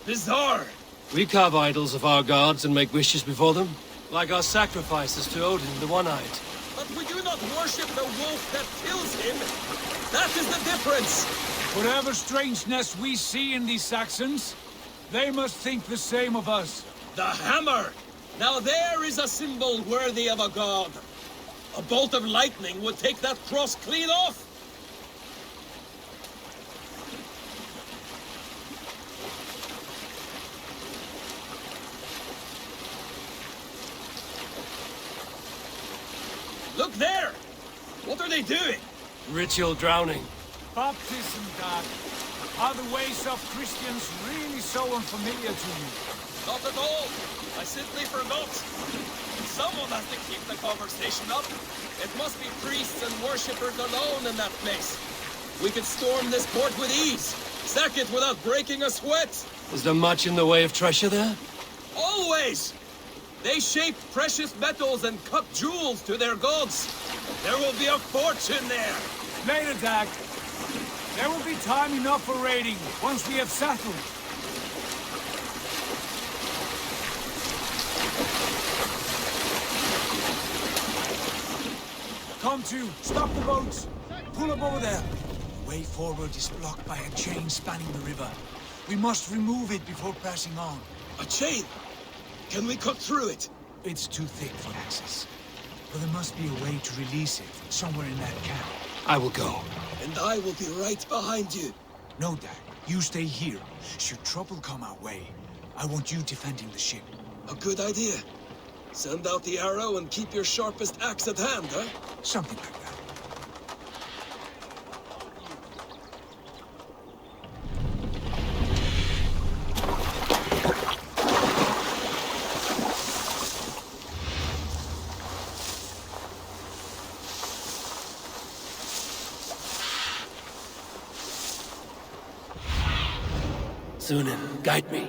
Bizarre. We carve idols of our gods and make wishes before them, like our sacrifices to Odin, the One-Eyed. But we do not worship the wolf that kills him. That is the difference. Whatever strangeness we see in these Saxons, they must think the same of us. The hammer! Now there is a symbol worthy of a god. A bolt of lightning would take that cross clean off. Look there! What are they doing? Ritual drowning. Baptism, Dad. Are the ways of Christians really so unfamiliar to you? Not at all. I simply forgot. Someone has to keep the conversation up. It must be priests and worshippers alone in that place. We could storm this port with ease. Sack it without breaking a sweat. Is there much in the way of treasure there? Always! They shape precious metals and cut jewels to their gods. There will be a fortune there. Later, Dag. There will be time enough for raiding once we have settled. Come to, stop the boats. Pull up over there. The way forward is blocked by a chain spanning the river. We must remove it before pressing on. A chain? Can we cut through it? It's too thick for access. But there must be a way to release it somewhere in that camp. I will go. And I will be right behind you. No, Dad. You stay here. Should trouble come our way, I want you defending the ship. A good idea. Send out the arrow and keep your sharpest axe at hand, huh? Something like that. Sunan, guide me.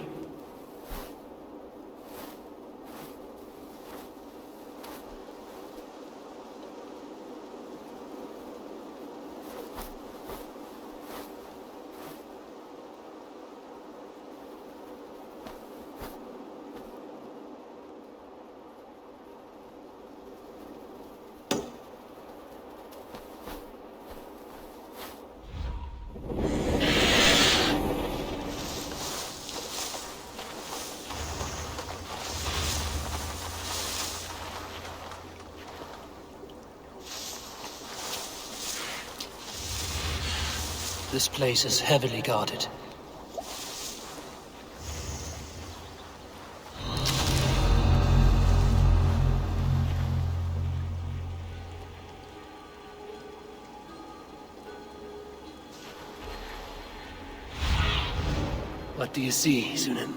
This place is heavily guarded. What do you see, Sunan?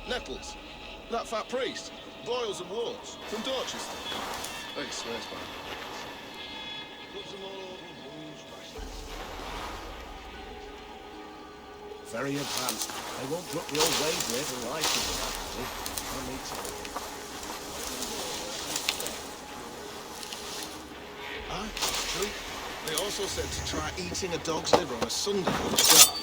Nettles. That fat priest. Boils and warts. From Dorchester. He swears by it. Puts them all over Wolves' bastards. Very advanced. They won't drop the old wage rate for life with that, actually. I need to. Ah, true. They also said to try eating a dog's liver on a Sunday when it's dark.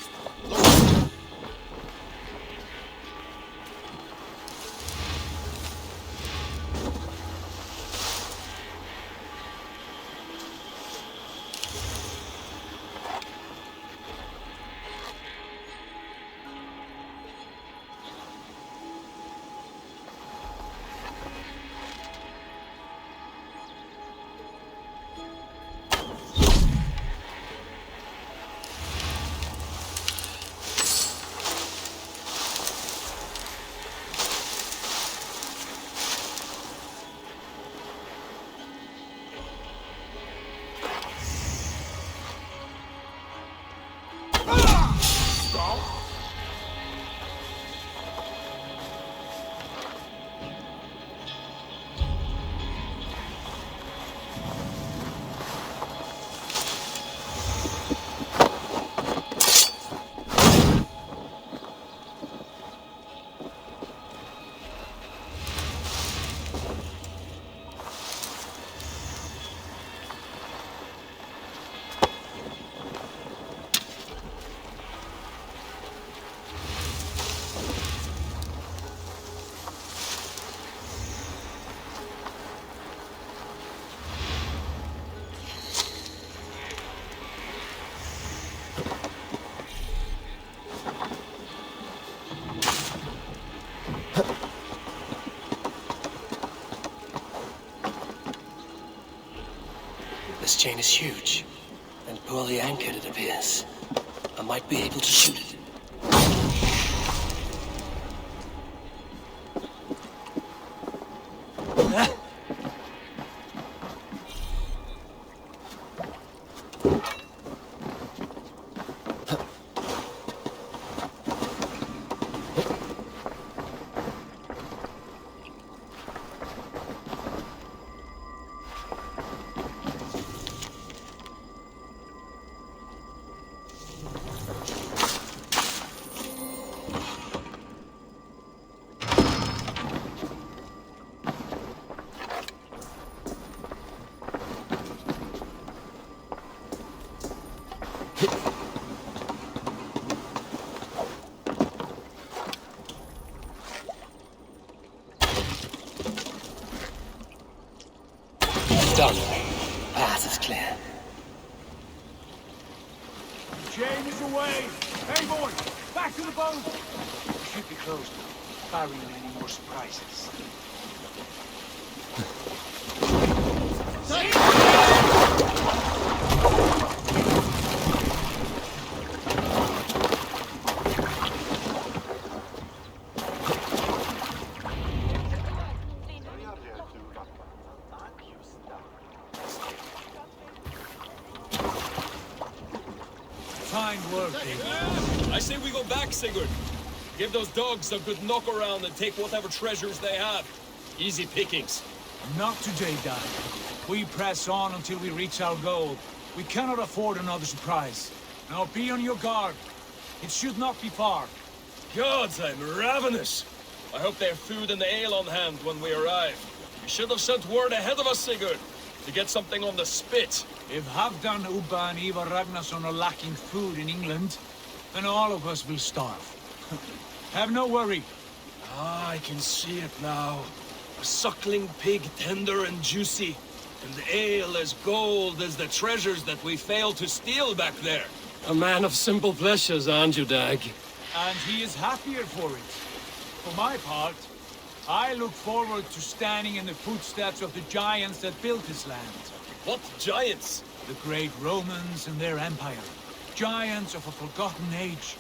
This chain is huge, and poorly anchored, it appears. I might be able to shoot it. Done. Path is clear. The chain is away! Hey, boy! Back to the boat! We should be close to barring any more surprises. Fine work, David. I say we go back, Sigurd. Give those dogs a good knock around and take whatever treasures they have. Easy pickings. Not today, Dad. We press on until we reach our goal. We cannot afford another surprise. Now be on your guard. It should not be far. Gods, I'm ravenous. I hope they have food and ale on hand when we arrive. You should have sent word ahead of us, Sigurd, to get something on the spit. If Halfdan, Ubba and Ivar Ragnarsson are lacking food in England, then all of us will starve. Have no worry. Ah, I can see it now. A suckling pig, tender and juicy. And ale as gold as the treasures that we failed to steal back there. A man of simple pleasures, aren't you, Dag? And he is happier for it. For my part, I look forward to standing in the footsteps of the giants that built this land. What giants? The great Romans and their empire. Giants of a forgotten age.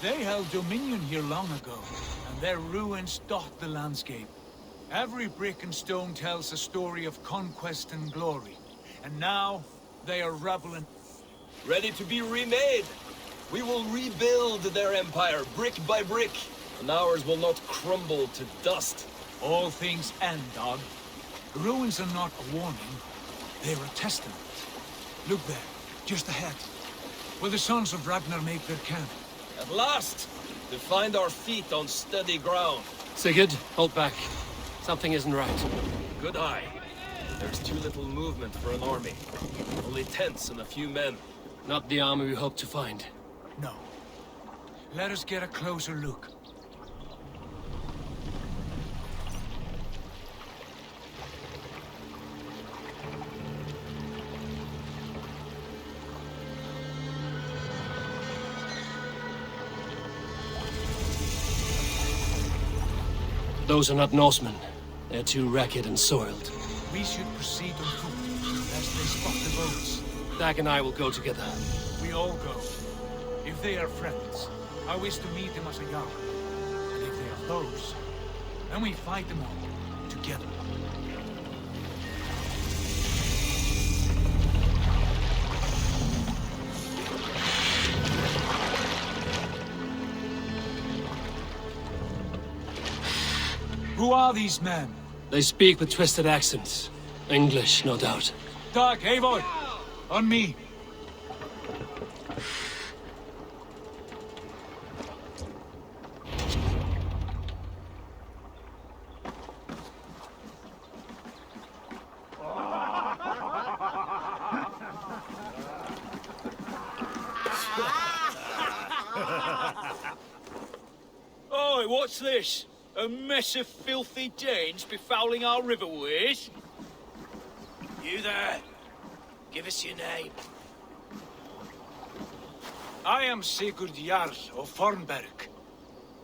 They held dominion here long ago, and their ruins dot the landscape. Every brick and stone tells a story of conquest and glory. And now, they are reveling. Ready to be remade. We will rebuild their empire, brick by brick. and ours will not crumble to dust. All things end, dog. The ruins are not a warning. They're a testament. Look there, just ahead, where the sons of Ragnar make their camp. At last! To find our feet on steady ground. Sigurd, hold back. Something isn't right. Good eye. There's too little movement for an army. Only tents and a few men. Not the army we hope to find. No. Let us get a closer look. Those are not Norsemen. They're too ragged and soiled. We should proceed on foot, lest they spot the boats. Dag and I will go together. We all go. If they are friends, I wish to meet them as a Jarl. And if they are foes, then we fight them all, together. Who are these men? They speak with twisted accents. English, no doubt. Dag, Eivor! On me! Oi, what's this? A mess of filthy Danes befouling our riverways? You there. Give us your name. I am Sigurd Jarl of Fornberg.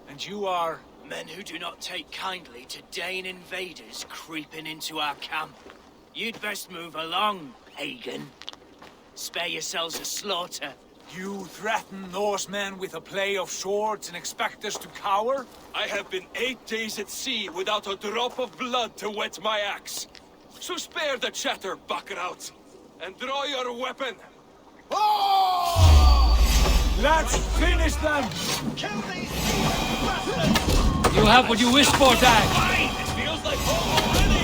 And you are? Men who do not take kindly to Dane invaders creeping into our camp. You'd best move along, pagan. Spare yourselves a slaughter. You threaten Norsemen with a play of swords and expect us to cower? I have been 8 days at sea without a drop of blood to wet my axe. So spare the chatter, Buckerout, and draw your weapon. Let's finish them! Kill these You have what you wish for, Dag! Fine! It feels like home already!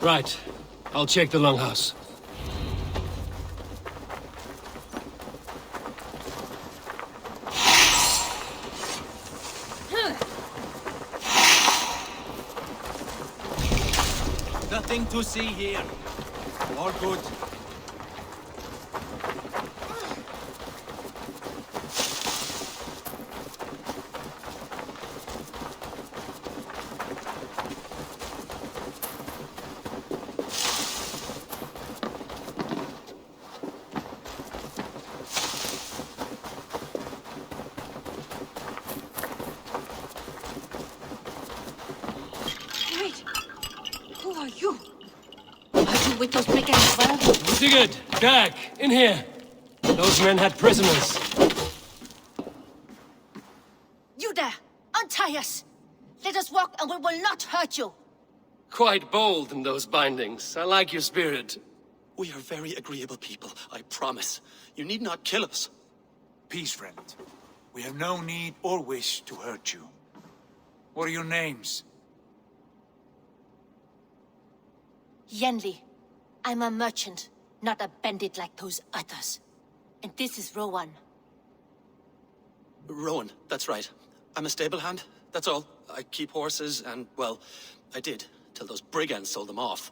Right. I'll check the longhouse. Nothing to see here. All good. Wait! Who are you? Are you with those brigands as well? Sigurd, Dag, in here. Those men had prisoners. You there! Untie us! Let us walk and we will not hurt you! Quite bold in those bindings. I like your spirit. We are very agreeable people, I promise. You need not kill us. Peace, friend. We have no need or wish to hurt you. What are your names? Yenli. I'm a merchant, not a bandit like those others. And this is Rowan. Rowan, that's right. I'm a stable hand, that's all. I keep horses and, well, I did, till those brigands sold them off.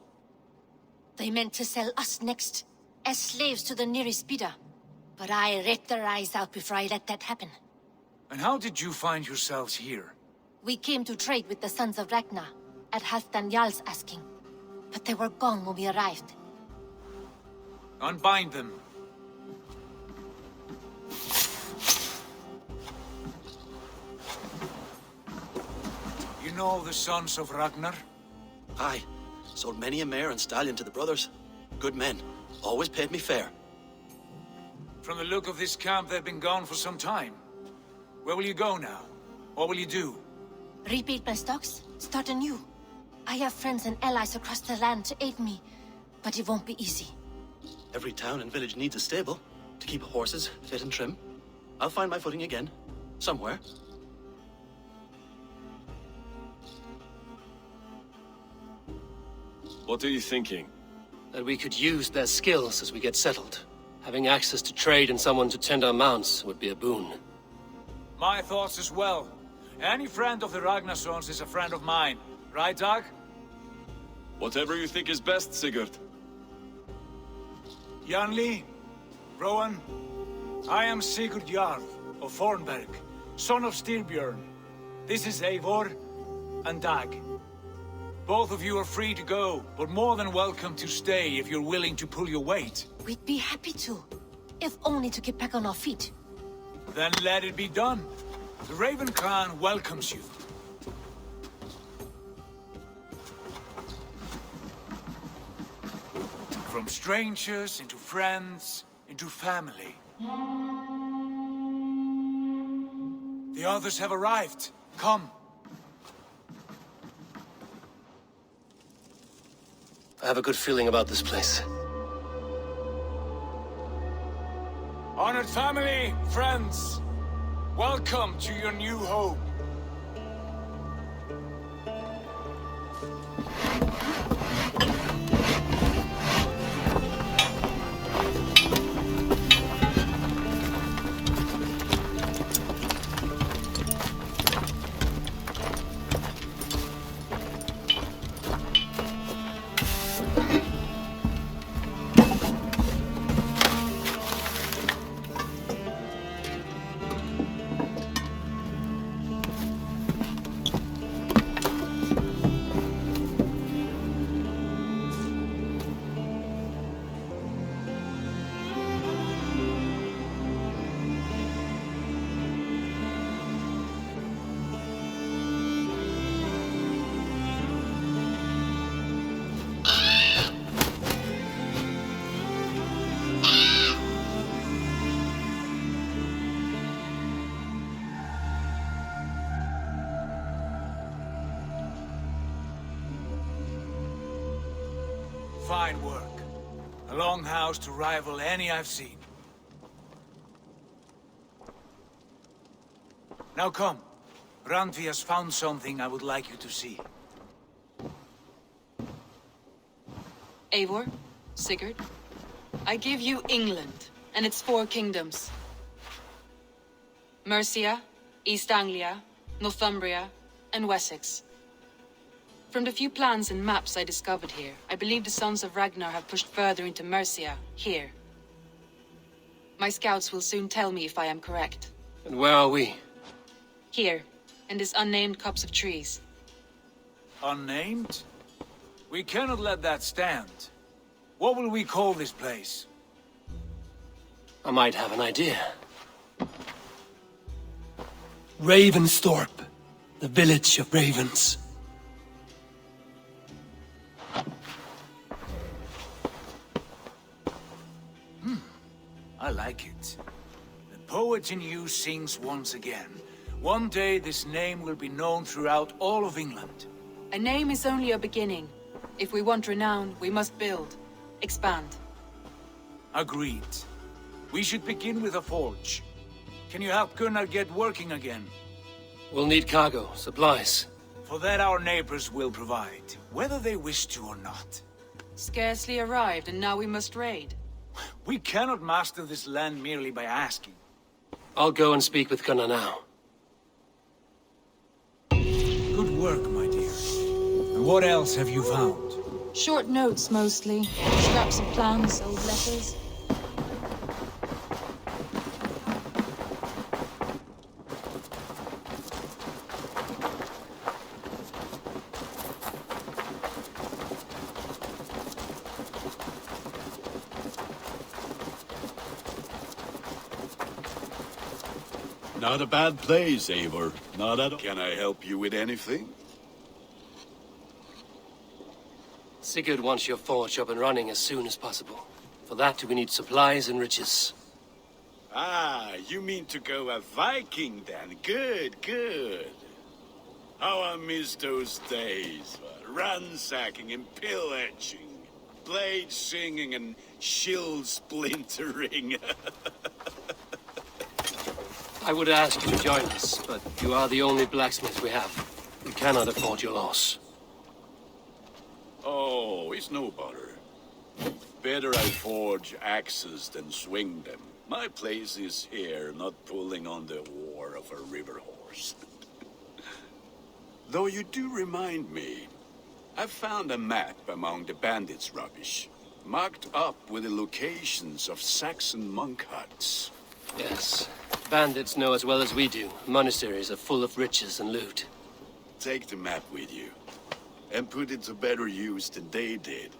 They meant to sell us next, as slaves to the nearest bidder. But I ripped their eyes out before I let that happen. And how did you find yourselves here? We came to trade with the Sons of Ragnar, at Halfdan Jarl's asking. But they were gone when we arrived. Unbind them. You know the Sons of Ragnar? Aye. Sold many a mare and stallion to the brothers. Good men. Always paid me fair. From the look of this camp, they've been gone for some time. Where will you go now? What will you do? Rebuild my stocks, start anew. I have friends and allies across the land to aid me, but it won't be easy. Every town and village needs a stable to keep horses fit and trim. I'll find my footing again. Somewhere. What are you thinking? That we could use their skills as we get settled. Having access to trade and someone to tend our mounts would be a boon. My thoughts as well. Any friend of the Ragnarsons is a friend of mine. Right, Dag? Whatever you think is best, Sigurd. Janli, Rowan, I am Sigurd Jarl of Fornberg, son of Styrbjörn. This is Eivor and Dag. Both of you are free to go, but more than welcome to stay if you're willing to pull your weight. We'd be happy to, if only to get back on our feet. Then let it be done. The Raven Clan welcomes you. From strangers into friends, into family. The others have arrived. Come. I have a good feeling about this place. Honored family, friends, welcome to your new home. Fine work. A longhouse to rival any I've seen. Now come. Randvi has found something I would like you to see. Eivor, Sigurd, I give you England and its 4 kingdoms. Mercia, East Anglia, Northumbria, and Wessex. From the few plans and maps I discovered here, I believe the Sons of Ragnar have pushed further into Mercia, here. My scouts will soon tell me if I am correct. And where are we? Here, in this unnamed copse of trees. Unnamed? We cannot let that stand. What will we call this place? I might have an idea. Ravensthorpe, the village of ravens. I like it. The poet in you sings once again. One day this name will be known throughout all of England. A name is only a beginning. If we want renown, we must build, expand. Agreed. We should begin with a forge. Can you help Gunnar get working again? We'll need cargo, supplies. For that our neighbors will provide, whether they wish to or not. Scarcely arrived, and now we must raid. We cannot master this land merely by asking. I'll go and speak with Gunnar now. Good work, my dear. And what else have you found? Short notes, mostly. Scraps of plans, old letters. Not a bad place, Eivor. Not at all. Can I help you with anything? Sigurd wants your forge up and running as soon as possible. For that, we need supplies and riches. Ah, you mean to go a Viking then? Good, good. How I miss those days. Ransacking and pillaging. Blade singing and shield splintering. I would ask you to join us, but you are the only blacksmith we have. We cannot afford your loss. Oh, it's no bother. Better I forge axes than swing them. My place is here, not pulling on the war of a river horse. Though you do remind me, I found a map among the bandits' rubbish, marked up with the locations of Saxon monk huts. Yes. Bandits know as well as we do. Monasteries are full of riches and loot. Take the map with you, and put it to better use than they did.